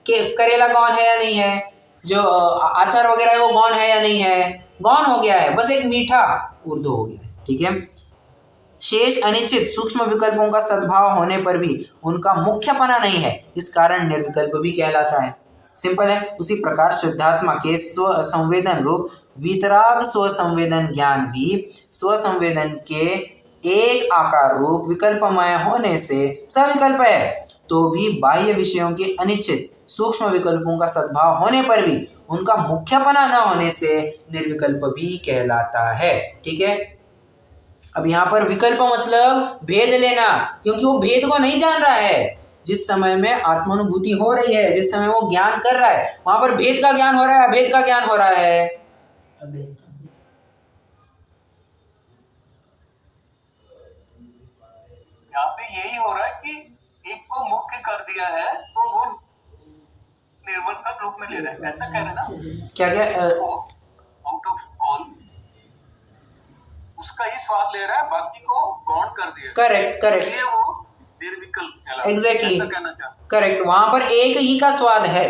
कि करेला गौण है या नहीं है, जो आचार वगैरह है वो गौण है या नहीं है, गौण हो गया है, बस एक मीठा उर्दू हो गया है। ठीक है, शेष अनिश्चित सूक्ष्म विकल्पों का सद्भाव होने पर भी उनका मुख्यपना नहीं है, इस कारण निर्विकल्प भी कहलाता है। सिंपल है। उसी प्रकार शुद्धात्मा के स्व संवेदन रूप वीतराग स्व संवेदन ज्ञान भी स्व संवेदन के एक आकार रूप विकल्पमय होने से सविकल्प है, तो भी बाह्य विषयों के अनिश्चित सूक्ष्म विकल्पों का सद्भाव होने पर भी उनका मुख्यपना न होने से निर्विकल्प भी कहलाता है। ठीक है, अब यहाँ पर विकल्प मतलब भेद लेना, क्योंकि वो भेद को नहीं जान रहा है। जिस समय में आत्मानुभूति हो रही है, जिस समय वो ज्ञान कर रहा है, वहां पर भेद का ज्ञान हो रहा है, अभेद का ज्ञान हो रहा है। यहाँ पे यही हो रहा है कि एक को मुख्य कर दिया है तो वो निर्मल का रूप में ले रहा है, ऐसा कह रहे ना? क्या आउट ऑफ ऑल उसका ही स्वाद ले रहा है, बाकी को गौण कर दिया। करेक्ट, ये वो निर्विकल्प एग्जैक्टली करेक्ट। वहां पर एक ही का स्वाद है,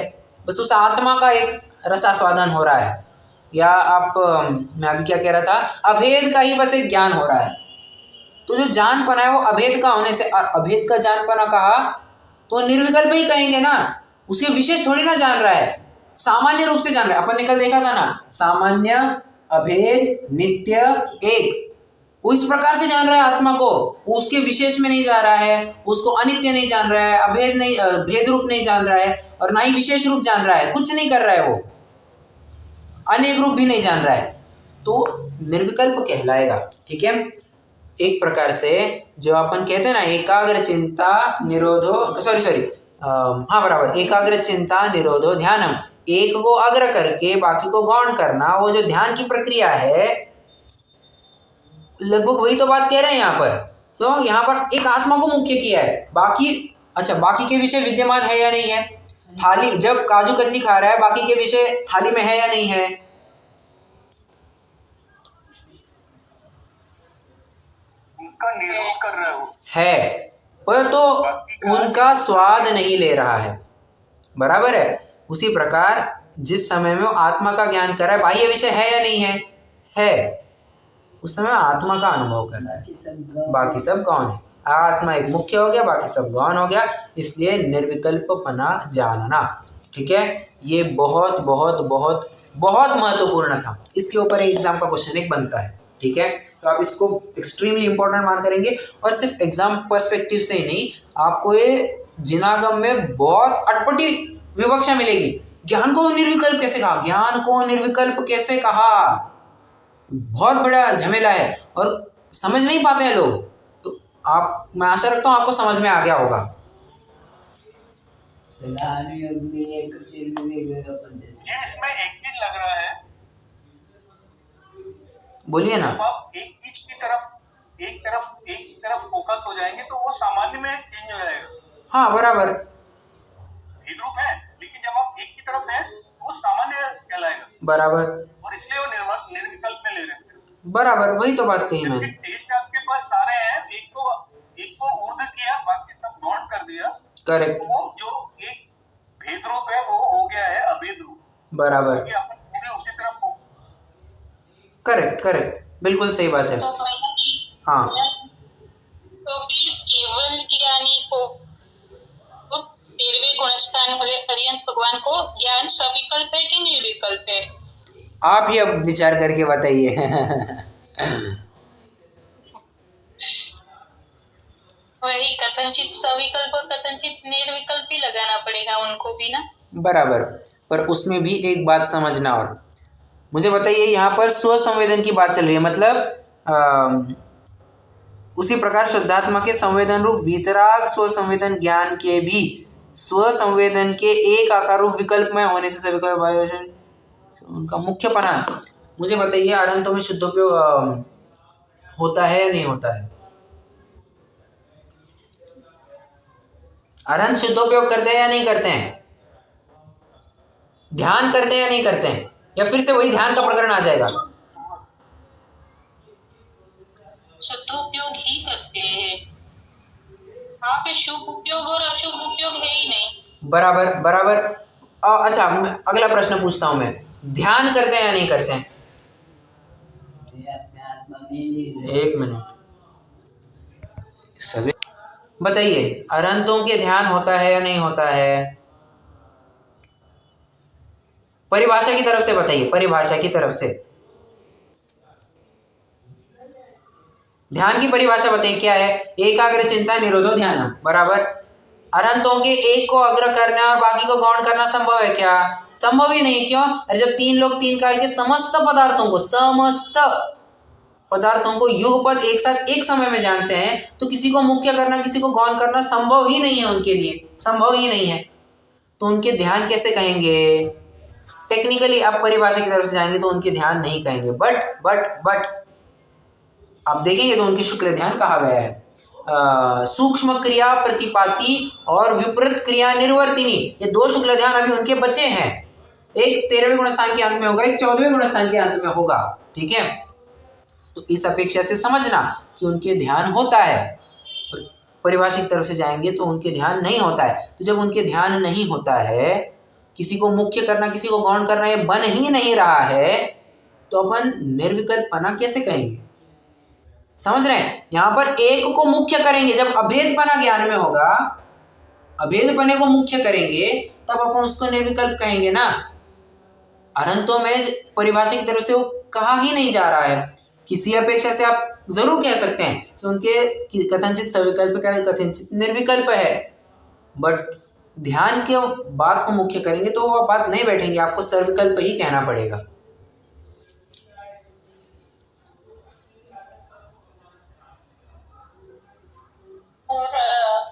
बस उस आत्मा का एक रसास्वादन हो रहा है, या आप मैं अभी क्या कह रहा था, अभेद का ही बस एक ज्ञान हो रहा है। तो जो जानपना है वो अभेद का होने से, अभेद का जानपना कहा तो निर्विकल्प ही कहेंगे ना, उसे विशेष थोड़ी ना जान रहा है, सामान्य रूप से जान रहा है। अपन ने कल देखा था ना, सामान्य, अभेद, नित्य, एक, वो इस प्रकार से जान रहा है आत्मा को, वो उसके विशेष में नहीं जा रहा है, उसको अनित्य नहीं जान रहा है, अभेद नहीं, भेद रूप नहीं जान रहा है, और ना ही विशेष रूप जान रहा है, कुछ नहीं कर रहा है, वो अनेक रूप भी नहीं जान रहा है, तो निर्विकल्प कहलाएगा। ठीक है, एक प्रकार से जो अपन कहते हैं ना, एकाग्र चिंता निरोधो, हाँ बराबर, एकाग्र चिंता निरोधो ध्यानम, एक को अग्र करके बाकी को गौण करना, वो जो ध्यान की प्रक्रिया है, लगभग वही तो बात कह रहे हैं यहाँ पर। तो यहाँ पर एक आत्मा को मुख्य किया है, बाकी, अच्छा बाकी के विषय विद्यमान है या नहीं है, थाली जब काजू कतली खा रहा है बाकी के विषय थाली में है या नहीं है, उनका निरोध कर रहे हो है, पर तो उनका स्वाद नहीं ले रहा है, बराबर है। उसी प्रकार जिस समय में वो आत्मा का ज्ञान कर रहा है, बाह्य विषय है या नहीं है, उस समय आत्मा का अनुभव कर रहा है, बाकी सब गौण है। आत्मा एक मुख्य हो गया, बाकी सब गौण हो गया, इसलिए निर्विकल्पपना जानना। ठीक है, ये बहुत बहुत बहुत बहुत महत्वपूर्ण था, इसके ऊपर एक एग्जाम का क्वेश्चन एक बनता है। ठीक है, तो आप इसको एक्सट्रीमली इंपॉर्टेंट मान करेंगे, और सिर्फ एग्जाम पर्सपेक्टिव से ही नहीं, आपको ये जिनागम में बहुत अटपटी विवक्षा मिलेगी। ज्ञान को निर्विकल्प कैसे कहा, ज्ञान को निर्विकल्प कैसे कहा, बहुत बड़ा झमेला है और समझ नहीं पाते हैं लोग। तो मैं आशा रखता हूँ आपको समझ में आ गया होगा। ये इसमें एक चीज लग रहा है, बोलिए ना। जब आप एक चीज की तरफ एक तरफ फोकस हो जाएंगे तो वो सामान्य में चेंज हो जाएगा। हाँ बराबर। भेद रूप है, लेकिन जब आप एक की तरफ हैं वो सामान्य कहलाएगा। बराबर और इसलिए वो निर्विकल्प में ले रहे हैं। बराबर, वही तो बात कही मैंने। टेस्ट आपके पास सारे हैं, एक को ऊर्ध्व किया, बाकी सब गौण कर दिया। करेक्ट। वो जो एक भेद रूप है वो हो गया है अभेद रूप। बराबर। क्योंकि अपन पूरे उसी तरफ हो। करेक्ट करेक्ट, बिल्कुल सही बात है। तो हाँ तो फिर केवल ज्ञानी को 13वें गुणस्थान वाले अरिहंत भगवान को ज्ञान सविकल्प है कि निर्विकल्प है? आप ही अब विचार करके बताइए। वही कथनचित सविकल्प और कथनचित निर्विकल्प ही लगाना पड़ेगा उनको भी ना। बराबर, पर उसमें भी एक बात समझना। और मुझे बताइए, यहाँ पर स्व संवेदन की बात चल रही है, मतलब उसी प्रकार शुद्धात्मा के संवेदन रूप वीतराग स्व संवेदन ज्ञान के भी स्व संवेदन के एक आकार रूप विकल्प में होने से सभी का उनका मुख्य पना। मुझे बताइए, अरहंतों में शुद्धोपयोग होता है या नहीं होता है? अरहंत शुद्धोपयोग करते हैं या नहीं करते हैं? ध्यान करते हैं या नहीं करते हैं? या फिर से वही ध्यान का प्रकरण आ जाएगा? शुद्धोपयोग ही करते हैं। वहाँ पे शुभ उपयोग और अशुभ उपयोग है ही नहीं। बराबर बराबर। अच्छा, अगला प्रश्न पूछता हूं मैं, ध्यान करते हैं या नहीं करते हैं? एक मिनट, सभी बताइए, अरहंतों के ध्यान होता है या नहीं होता है? परिभाषा की तरफ से बताइए, परिभाषा की तरफ से ध्यान की परिभाषा बताइए क्या है? एकाग्र चिंता निरोधो ध्यान। बराबर। अरहंतों के एक को अग्र करना और बाकी को गौण करना संभव है क्या? संभव ही नहीं। क्यों? अरे जब तीन लोग तीन काल के समस्त पदार्थों को युगपद एक साथ एक समय में जानते हैं, तो किसी को मुख्य करना किसी को गौण करना संभव ही नहीं है, उनके लिए संभव ही नहीं है। तो उनके ध्यान कैसे कहेंगे? टेक्निकली आप परिभाषा की तरफ से जाएंगे तो उनके ध्यान नहीं कहेंगे। बट आप देखेंगे तो उनके शुक्ल ध्यान कहा गया है। सूक्ष्म क्रिया प्रतिपाती और विपरीत क्रिया निर्वर्तिनी, ये दो शुक्ल ध्यान अभी उनके बचे हैं। एक 13वें गुणस्थान के अंत में होगा, एक 14वें गुणस्थान के अंत में होगा। ठीक है, तो इस अपेक्षा से समझना कि उनके ध्यान होता है। परिभाषा की तरफ से जाएंगे तो उनके ध्यान नहीं होता है। तो जब उनके ध्यान नहीं होता है, किसी को मुख्य करना किसी को गौण करना ये बन ही नहीं रहा है, तो अपन निर्विकल्पना कैसे कहेंगे? समझ रहे हैं? यहां पर एक को मुख्य करेंगे जब अभेदपना ज्ञान में होगा, अभेदपने को मुख्य करेंगे तब अपन उसको निर्विकल्प कहेंगे ना। अरहंतों में परिभाषा की तरफ से वो कहा ही नहीं जा रहा है। किसी अपेक्षा से आप जरूर कह सकते हैं कि उनके कथनचित सविकल्प का कथनचित निर्विकल्प है, बट ध्यान के बात को मुख्य करेंगे तो वो बात नहीं बैठेंगे, आपको सर्विकल्प ही कहना पड़ेगा। और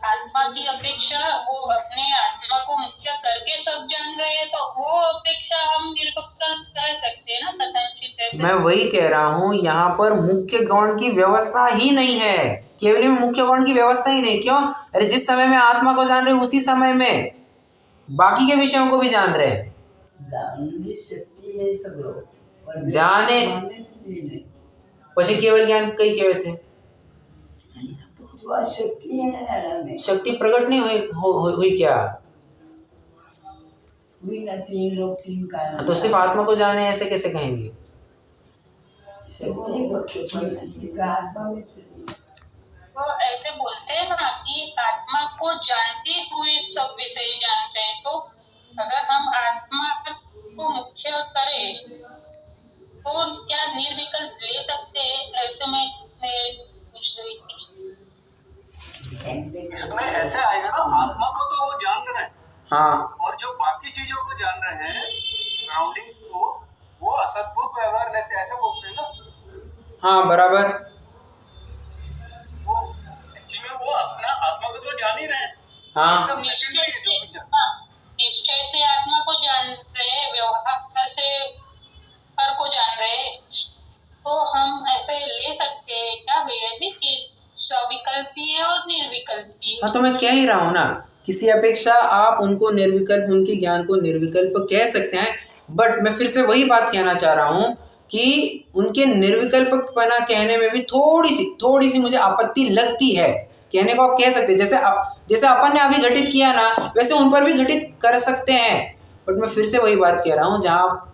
आत्मा की अपेक्षा वो अपने आत्मा को मुख्य करके सब जान रहे हैं, तो वो अपेक्षा हम निर्विकल्प कह सकते हैं ना कथनचित ऐसे। मैं वही कह रहा हूँ, यहाँ पर मुख्य गौण की व्यवस्था ही नहीं है। केवल में मुख्य गौण की व्यवस्था ही नहीं। क्यों? अरे जिस समय में आत्मा को जान रहे उसी समय में बाकी के विषयों को भी जान रहे हैं। जाने पछी केवल ज्ञान कई कहे थे, शक्ति प्रकट नहीं हुई क्या? तो सिर्फ आत्मा को जाने ऐसे कैसे कहेंगे? तो ऐसे बोलते हैं ना कि आत्मा को जानते हुए सब विषय जानते हैं। तो अगर हम आत्मा को मुख्य करें तो क्या निर्विकल्प ले सकते हैं? ऐसे मैं पूछ रही थी। इसमें ऐसे आएगा ना, आत्मा को तो वो जान रहे हैं, हाँ, और जो बाकी चीजों को जान रहे हैं, सराउंडिंग्स को, वो असद्भुत व्यवहार जैसे ऐसे बोलते हैं ना। हाँ बराबर। वो एक्चुअली वो अपना आत्मा को तो जान ही रहे हैं। हाँ, सब निश्चय है जो कुछ है। हाँ, तो मैं कह ही रहा हूँ ना, किसी अपेक्षा आप उनको निर्विकल्प, उनके ज्ञान को निर्विकल्प कह सकते हैं, बट मैं फिर से वही बात कहना चाह रहा हूँ कि उनके निर्विकल्पपना कहने में भी थोड़ी सी मुझे आपत्ति लगती है। कहने को आप कह सकते हैं, जैसे अपन ने अभी घटित किया ना, वैसे उन पर भी घटित कर सकते हैं, बट मैं फिर से वही बात कह रहा हूँ,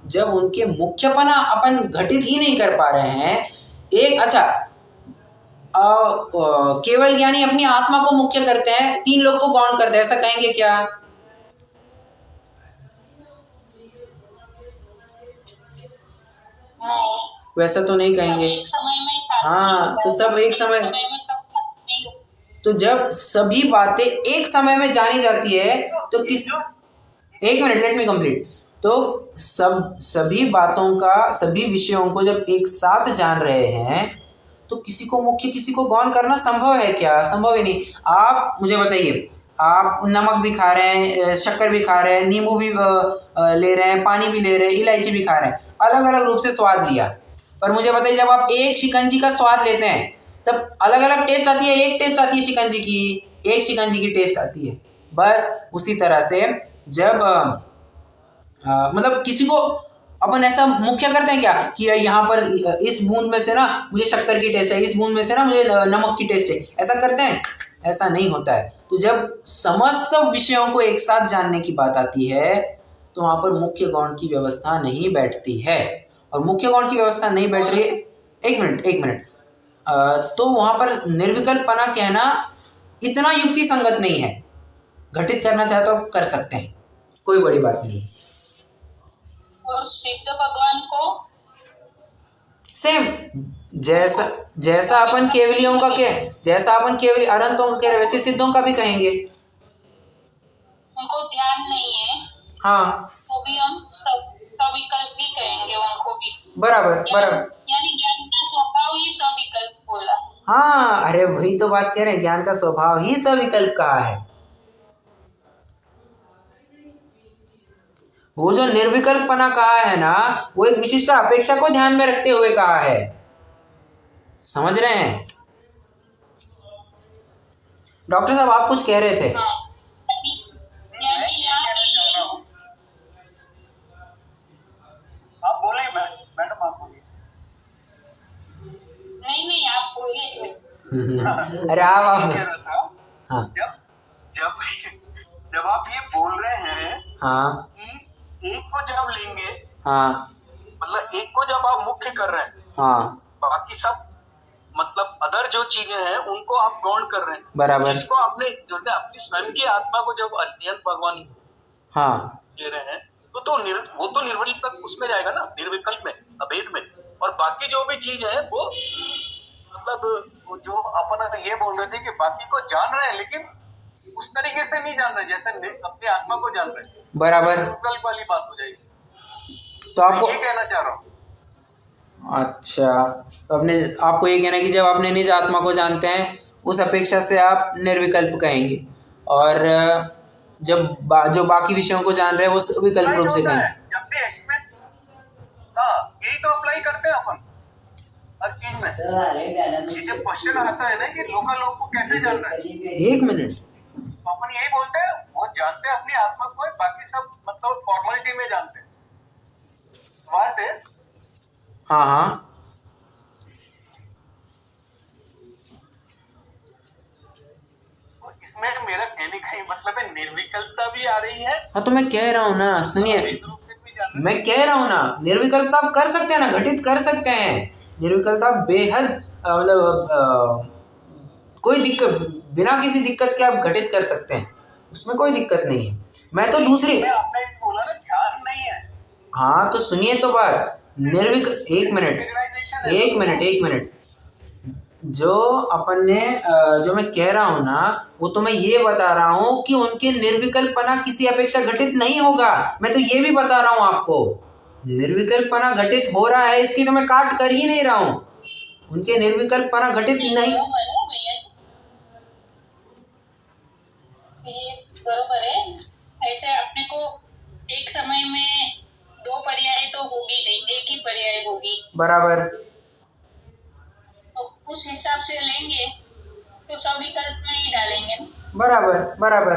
जब उनके मुख्यपना अपन घटित ही नहीं कर पा रहे हैं। एक अच्छा केवल ज्ञानी अपनी आत्मा को मुख्य करते हैं, 3 लोग को गौण करते हैं, ऐसा कहेंगे क्या? वैसा तो नहीं कहेंगे। एक समय में हाँ, तो सब एक समय में सब तो जब सभी बातें एक समय में जानी जाती है तो एक मिनट, लेट मी कंप्लीट। तो सभी बातों का, सभी विषयों को जब एक साथ जान रहे हैं तो किसी को मुख्य किसी को गौण करना संभव है क्या? संभव ही नहीं। आप मुझे बताइए, आप नमक भी खा रहे हैं, शक्कर भी खा रहे हैं, नींबू भी ले रहे हैं, पानी भी ले रहे हैं, इलायची भी खा रहे हैं, अलग अलग रूप से स्वाद लिया, पर मुझे बताइए जब आप एक शिकंजी का स्वाद लेते हैं तब अलग अलग टेस्ट आती है, एक टेस्ट आती है शिकंजी की, एक शिकंजी की टेस्ट आती है। बस उसी तरह से जब मतलब किसी को अपन ऐसा मुख्य करते हैं क्या कि यहाँ पर इस बूंद में से ना मुझे शक्कर की टेस्ट है, इस बूंद में से ना मुझे नमक की टेस्ट है, ऐसा करते हैं? ऐसा नहीं होता है। तो जब समस्त विषयों को एक साथ जानने की बात आती है तो वहाँ पर मुख्य गौण की व्यवस्था नहीं बैठती है, और मुख्य गौण की व्यवस्था नहीं बैठ रही है। एक मिनट, तो वहाँ पर निर्विकल्पना कहना इतना युक्ति संगत नहीं है। घटित करना चाहे तो आप कर सकते हैं, कोई बड़ी बात नहीं। और सिद्ध भगवान को सेम जैसा अपन केवलियों का जैसा अपन केवली अनंतों का कह रहे वैसे सिद्धों का भी कहेंगे। उनको ध्यान नहीं है, हाँ, तो भी हम सविकल्प भी कहेंगे उनको भी। बराबर। यानी ज्ञान का स्वभाव ही सविकल्प बोला। हाँ, अरे वही तो बात कह रहे हैं, ज्ञान का स्वभाव ही सविकल्प कहा है। वो जो निर्विकल्पना कहा है ना, वो एक विशिष्ट अपेक्षा को ध्यान में रखते हुए कहा है। समझ रहे हैं? डॉक्टर साहब आप कुछ कह रहे थे। हाँ। आप बोले मैडम, आप बोलिए। नहीं आप बोलिए। अरे आप हाँ, जब आप ये बोल रहे हैं हाँ, कि एक को जब लेंगे, हाँ, मतलब एक को जब आप मुख्य कर रहे हैं, हाँ, बाकी सब मतलब अदर जो चीजें हैं उनको आप गौण कर रहे हैं, बराबर। इसको आपने जो है अपनी स्वयं की आत्मा को जब अत्यंत भगवान हाँ, ले रहे हैं तो वो तो निर्विकल्प उसमें जाएगा ना, निर्विकल्प में, अभेद में। और बाकी जो भी चीज है वो मतलब जो अपन ये बोल रहे थे कि बाकी को जान रहे हैं लेकिन उस तरीके से नहीं जान रहे जैसे अपनी आत्मा को जान रहे हैं, बराबर। निर्विकल्प वाली बात हो जाएगी। तो आपको ये कहना चाह रहा हूँ। अच्छा, तो आपको ये कहना है कि जब अपने निज आत्मा को जानते हैं उस अपेक्षा से आप निर्विकल्प कहेंगे, और जब जो बाकी विषयों को जान रहे हैं वो विकल्प रूप से कहेंगे। हाँ, यही तो अप्लाई करते हैं अपन हर चीज में। ये जब क्वेश्चन आता है ना कि लोग को कैसे जान रहे हैं, एक मिनट, तो अपन यही बोलते हैं वो जानते हैं अपनी आत्मा को, बाकी सब मतलब फॉर्मेलिटी में जानते हैं। वहां से हाँ, हाँ, तो इसमें मेरा कहने का ही मतलब है निर्विकल्पता भी आ रही है। हाँ, तो मैं कह रहा हूँ ना, सुनिए, मैं कह रहा हूँ ना, निर्विकल्पता आप कर सकते हैं ना, घटित कर सकते हैं। निर्विकल्पता बेहद मतलब कोई दिक्कत, बिना किसी दिक्कत के आप घटित कर सकते हैं, उसमें कोई दिक्कत नहीं है। मैं तो दूसरी आपने बोला ना ध्यान नहीं है। हाँ, तो सुनिए तो बात, एक मिनट, जो अपन ने जो मैं कह रहा हूँ ना, वो तो मैं ये बता रहा हूँ कि उनके निर्विकल्पना किसी अपेक्षा घटित नहीं होगा। मैं तो ये भी बता रहा हूँ आपको, निर्विकल्पना घटित हो रहा है, इसकी तो मैं काट कर ही नहीं रहा हूँ। उनके निर्विकल्पना घटित नहीं। ये बरोबर है। ऐसे अपने को एक समय में 2 पर्याय तो होगी नहीं, एक ही पर्याय होगी, बराबर। तो उस हिसाब से लेंगे तो सविकल्प में ही डालेंगे। बराबर बराबर।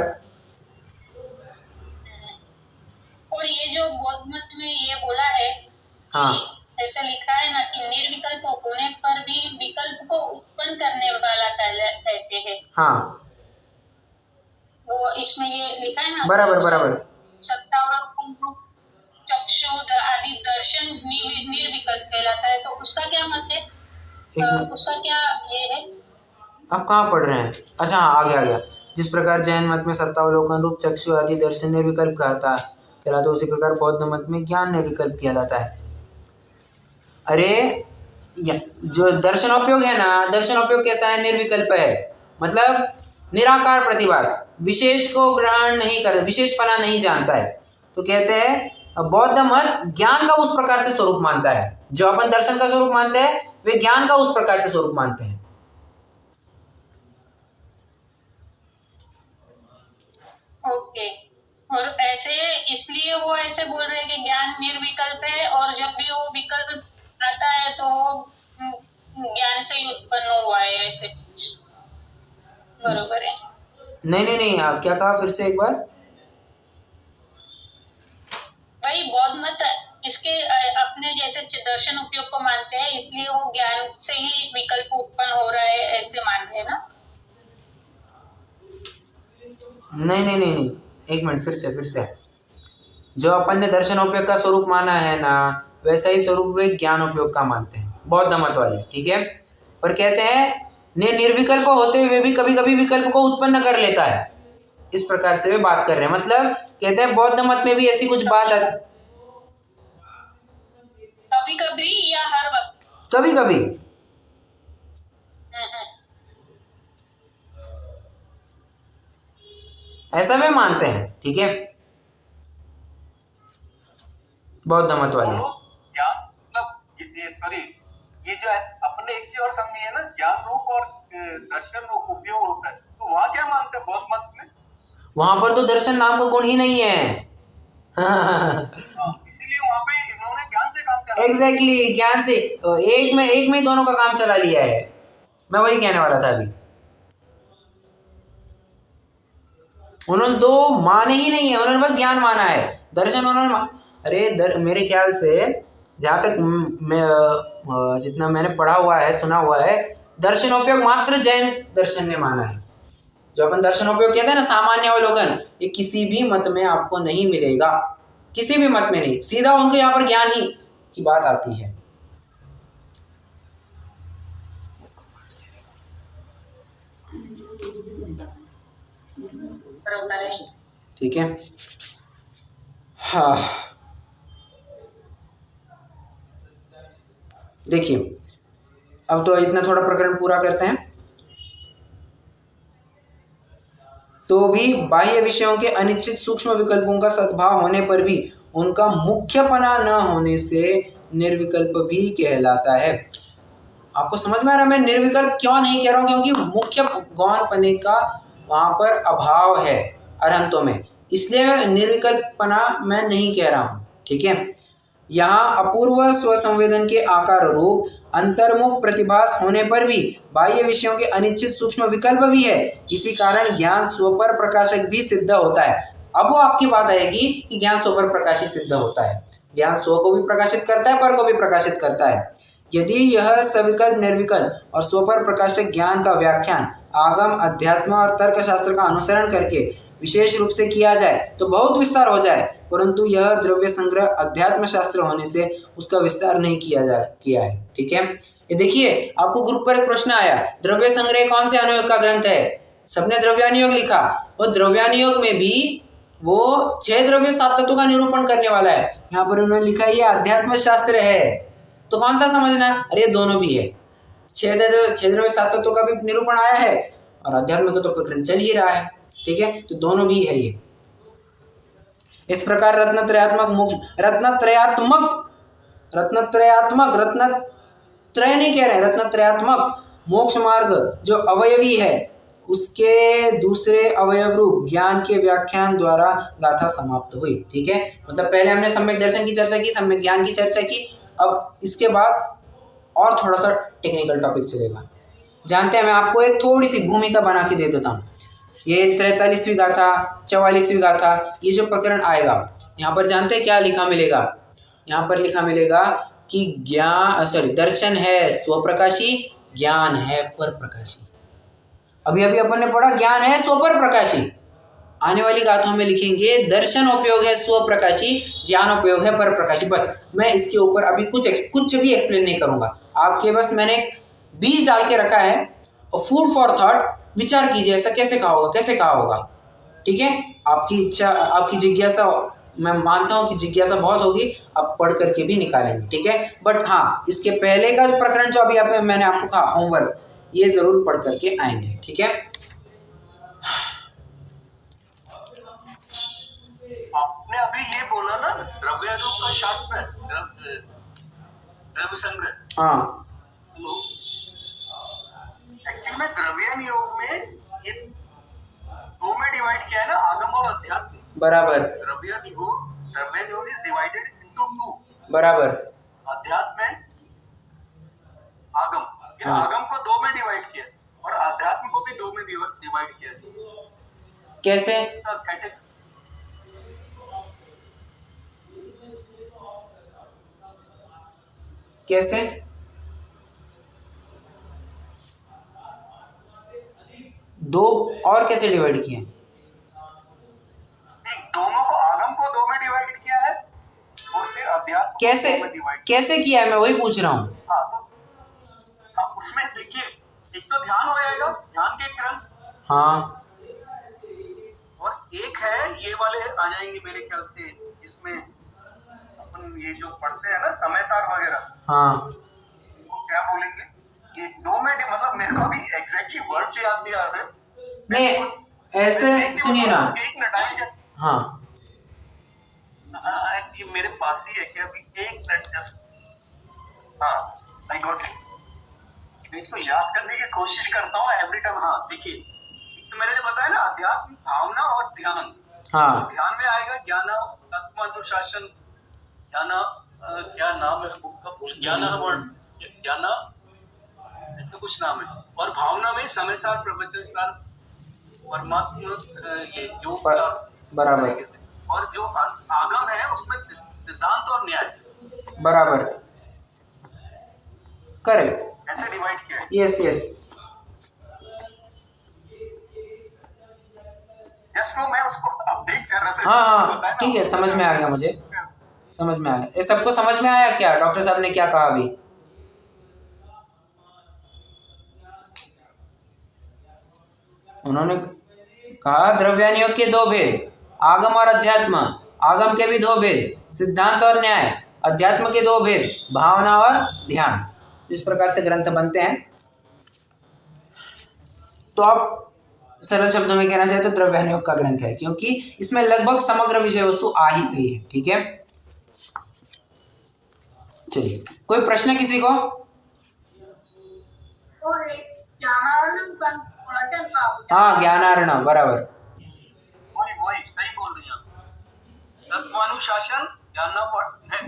और ये जो बौद्ध मत में ये बोला है हाँ कि ऐसा लिखा है ना कि निर्विकल्प होने पर भी विकल्प को उत्पन्न करने वाला कहते हैं। हाँ वो इसमें ये लिखा है ना, बराबर बराबर। सत्तावलोकन, चक्षु आदि दर्शन निर्विकल्प कहलाता है। तो उसका क्या मत है? एक मिनट, उसका क्या ये है? आप कहाँ पढ़ रहे हैं? अच्छा हाँ, आ गया। जिस प्रकार जैन मत में सत्तावलोकन रूप चक्षु आदि दर्शन निर्विकल्प कहलाता है, उसी प्रकार बौद्ध मत में ज्ञान निर्विकल्प कहलाता है। अरे जो दर्शनोपयोग है ना, दर्शनोपयोग कैसा है? निर्विकल्प है, मतलब निराकार प्रतिभास, विशेष को ग्रहण नहीं कर, विशेषपना नहीं जानता है। तो कहते हैं बौद्ध मत ज्ञान का उस प्रकार से स्वरूप मानता है, जो अपन दर्शन का स्वरूप मानते हैं वे ज्ञान का उस प्रकार से स्वरूप मानते हैं। ओके। और ऐसे इसलिए वो ऐसे बोल रहे हैं कि ज्ञान निर्विकल्प है, और जब भी वो विकल्प आता है तो वो ज्ञान से ही उत्पन्न हुआ है, ऐसे बरोबर है? नहीं, क्या कहा फिर से एक बार? वही बौद्ध मत इसके अपने जैसे दर्शन उपयोग को मानते हैं, इसलिए वो ज्ञान से ही विकल्प उत्पन्न हो रहा है, ऐसे मानते हैं ना? नहीं, एक मिनट, फिर से। जो अपन ने दर्शनोपयोग का स्वरूप माना है ना, वैसा ही स्वरूप वे ज्ञानोपयोग का मानते हैं बौद्ध मत वाले, ठीक है। पर कहते हैं निर्विकल्प होते हुए भी कभी कभी विकल्प को उत्पन्न कर लेता है, इस प्रकार से वे बात कर रहे हैं। मतलब कहते हैं बौद्ध मत में भी ऐसी कुछ बात आती, कभी कभी या हर वक्त? कभी कभी। ऐसा वे मानते हैं, ठीक है, बौद्ध मत वाले। ज्ञान मतलब सॉरी, ये जो है अपने एक चीज और समझिए ना, ज्ञान रूप और दर्शन रूप उपयोग होता है, तो वहां क्या मानते हैं बौद्ध मत में? वहां पर तो दर्शन नाम का गुण ही नहीं है। इसीलिए वहां पे इन्होंने ज्ञान से काम चला। एग्जैक्टली, ज्ञान से एक में ही दोनों का काम चला लिया है। मैं वही कहने वाला था अभी, उन्होंने दो माने ही नहीं है, उन्होंने बस ज्ञान माना है। दर्शन उन्होंने अरे मेरे ख्याल से जहाँ तक मैं जितना मैंने पढ़ा हुआ है, सुना हुआ है, दर्शनोपयोग मात्र जैन दर्शन ने माना है। जो अपन दर्शनोपयोग कहते हैं ना, सामान्य अवलोकन, ये किसी भी मत में आपको नहीं मिलेगा, किसी भी मत में नहीं। सीधा उनको यहाँ पर ज्ञान ही की बात आती है। ठीक है, हाँ देखिए, अब तो इतना थोड़ा प्रकरण पूरा करते हैं। तो भी बाह्य विषयों के अनिश्चित सूक्ष्म विकल्पों का सद्भाव होने पर भी उनका मुख्यपना न होने से निर्विकल्प भी कहलाता है। आपको समझ में आ रहा है मैं निर्विकल्प क्यों नहीं कह रहा हूँ? क्योंकि मुख्य गौणपने का वहां पर अभाव है अरहंतों में, इसलिए निर्विकल्पना मैं नहीं कह रहा हूँ, ठीक है। यहाँ अपूर्व स्वसंवेदन के आकार रूप अंतर्मुख प्रतिभास होने पर भी बाह्य विषयों के अनिश्चित सूक्ष्म विकल्प भी है, इसी कारण ज्ञान स्वपर प्रकाशक भी सिद्ध होता है। अब वो आपकी बात आएगी कि ज्ञान स्वपर प्रकाशित सिद्ध होता है। ज्ञान स्व को भी प्रकाशित करता है, पर को भी प्रकाशित करता है। यदि यह सविकल्प निर्विकल्प और स्वपर प्रकाशक ज्ञान का व्याख्यान आगम अध्यात्म और तर्कशास्त्र का अनुसरण करके विशेष रूप से किया जाए तो बहुत विस्तार हो जाए, परंतु यह द्रव्य संग्रह अध्यात्म शास्त्र होने से उसका विस्तार नहीं किया है, ठीक है। ये देखिए, आपको ग्रुप पर एक प्रश्न आया, द्रव्य संग्रह कौन से अनुयोग का ग्रंथ है? सबने द्रव्यानुयोग लिखा, और द्रव्यानुयोग में भी वो 6 द्रव्य 7 तत्वों का निरूपण करने वाला है। यहाँ पर उन्होंने लिखा ये अध्यात्म शास्त्र है, तो कौन सा समझना? अरे दोनों भी है, 6 द्रव्य 7 तत्वों का भी निरूपण आया है और अध्यात्म का तो प्रकरण चल ही रहा है, ठीक है, तो दोनों भी है ये। इस प्रकार रत्नत्रय नहीं कह रहे, रत्नत्रयात्मक मोक्ष मार्ग जो अवयवी है उसके दूसरे अवयव रूप ज्ञान के व्याख्यान द्वारा गाथा समाप्त हुई, ठीक है। मतलब पहले हमने सम्यक दर्शन की चर्चा की, सम्यक ज्ञान की चर्चा की, अब इसके बाद और थोड़ा सा टेक्निकल टॉपिक चलेगा। जानते हैं, मैं आपको एक थोड़ी सी भूमिका बना के दे देता हूँ। ये 43वीं गाथा, 44वीं गाथा, ये जो प्रकरण आएगा यहाँ पर जानते हैं क्या लिखा मिलेगा? यहाँ पर लिखा मिलेगा कि दर्शन है स्वप्रकाशी, ज्ञान है परप्रकाशी। अभी अभी अपन ने पढ़ा ज्ञान है स्वपर प्रकाशी। आने वाली गाथाओं में लिखेंगे दर्शन उपयोग है स्वप्रकाशी, ज्ञान उपयोग है परप्रकाशी। बस मैं इसके ऊपर अभी कुछ भी एक्सप्लेन नहीं करूंगा, आपके बस मैंने बीज डाल के रखा है और फूड फॉर थॉट, विचार कीजिए ऐसा कैसे कहा होगा। ठीक है, आपकी इच्छा, आपकी जिज्ञासा, मैं मानता हूं कि जिज्ञासा बहुत होगी, आप पढ़ करके भी निकालेंगे। ठीक है, बट हाँ, इसके पहले का प्रकरण जो अभी मैंने आपको कहा होमवर्क, ये जरूर पढ़ करके आएंगे। ठीक है, आपने अभी ये बोला ना द्रव्यालोक का शास्त्र है, द्रव्य संग्रह। हाँ एक्चुअली में द्रव्यान योग में ये दो में डिवाइड किया है ना, आगम और अध्यात्म। बराबर। द्रव्यान योग इज डिवाइडेड इनटू टू। बराबर। अध्यात्म में आगम, हाँ। आगम को दो में डिवाइड किया और अध्यात्म को भी दो में डिवाइड किया। कैसे? कैसे? दो और कैसे डिवाइड किए? दोनों को, आगम को दो में डिवाइड किया है और फिर अध्यात्म कैसे को डिवाइड कैसे किया है, मैं वही पूछ रहा हूँ। हाँ, उसमें देखिए एक तो ध्यान हो जाएगा, ध्यान के क्रम। हाँ। और एक है ये वाले आ जाएंगे मेरे ख्याल से, जिसमें अपन ये जो पढ़ते हैं ना समय सार वगैरह। हाँ। वो क्या बोलेंगे, ये दो में मतलब मेरे को अभी एग्जैक्टली वर्ड से याद नहीं आ रहे। नहीं ऐसे सुनिए ना। एक मिनट। हाँ ये मेरे पास ही है क्या अभी, एक मिनट जस्ट। हाँ, आई गॉट इट। इसको याद करने की कोशिश करता हूँ एवरी टाइम। हाँ देखिए, तो मैंने जो बताया ना अध्यात्म, भावना और ध्यान। हाँ। तो ध्यान में आएगा ज्ञान, तत्वानुशासन, ज्ञान, क्या नाम है बुक का, ज्ञान ऐसा कुछ नाम है। और भावना में समय सार, प्रवचन सार, परमात्मा, ये योग का। बराबर। और जो आगम है उसमें सिद्धांत और न्याय। बराबर, करेक्ट, ऐसे डिवाइड किया है। Yes yes. जस्ट तो मैं उसको अपडेट कर रहा था। हाँ, ठीक है, समझ में आ गया, मुझे समझ में आ गया। ये सबको समझ में आया क्या डॉक्टर साहब ने क्या कहा अभी? उन्होंने कहा द्रव्यान योग के दो भेद, आगम और अध्यात्म, आगम के भी दो भेद, सिद्धांत और न्याय, अध्यात्म के दो भेद, भावना और ध्यान। इस प्रकार से ग्रंथ बनते हैं। तो आप सरल शब्दों में कहना चाहे तो द्रव्यान योग का ग्रंथ है, क्योंकि इसमें लगभग समग्र विषय वस्तु आ ही गई है। ठीक है, चलिए, कोई प्रश्न किसी को? हाँ, ज्ञानार्णव, बराबर, वही सही बोल रही हैं। तत्वानुशासन,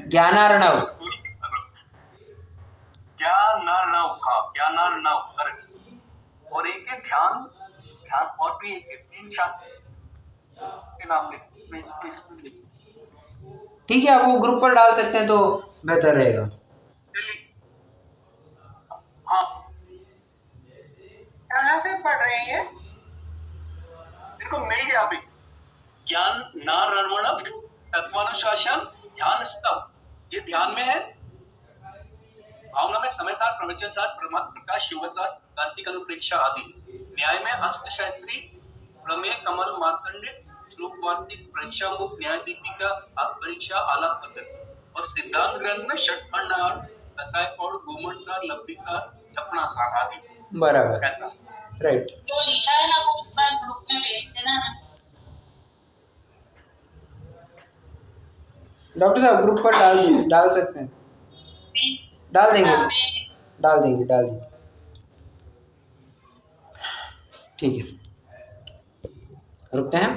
ज्ञानार्णव, ज्ञानार्णव, करेक्ट। और एक है ध्यान, और भी एक है, तीन शास्त्र के नाम लिख। ठीक है, आप वो ग्रुप पर डाल सकते हैं तो बेहतर रहेगा। हाँ, कहाँ से पढ़ रहे हैं? इनको मिल गया अभी। ज्ञान नारणव, तत्वानुशासन, ध्यान स्तव, ये ध्यान में है। भावना में समय सार, प्रवचन सार, परमात्म प्रकाश, योग सार, कार्तिक अनुप्रेक्षा आदि। न्याय में अष्टशास्त्री, प्रमेय, कमल, मार्कंड, श्लोक वार्तिक, परीक्षा मुक्त, न्याय दीपिका, परीक्षा, आलाप पद्धति। और सिद्धांत ग्रंथ में षटखंड, दशाय पौड़, गोमट सार, लब्धि सार, छपना सार आदि। बराबर, राइट। तो लिखा है ना, वो ग्रुप में भेज देना। डॉक्टर साहब ग्रुप पर डाल सकते हैं, डाल देंगे। ठीक है, रुकते हैं।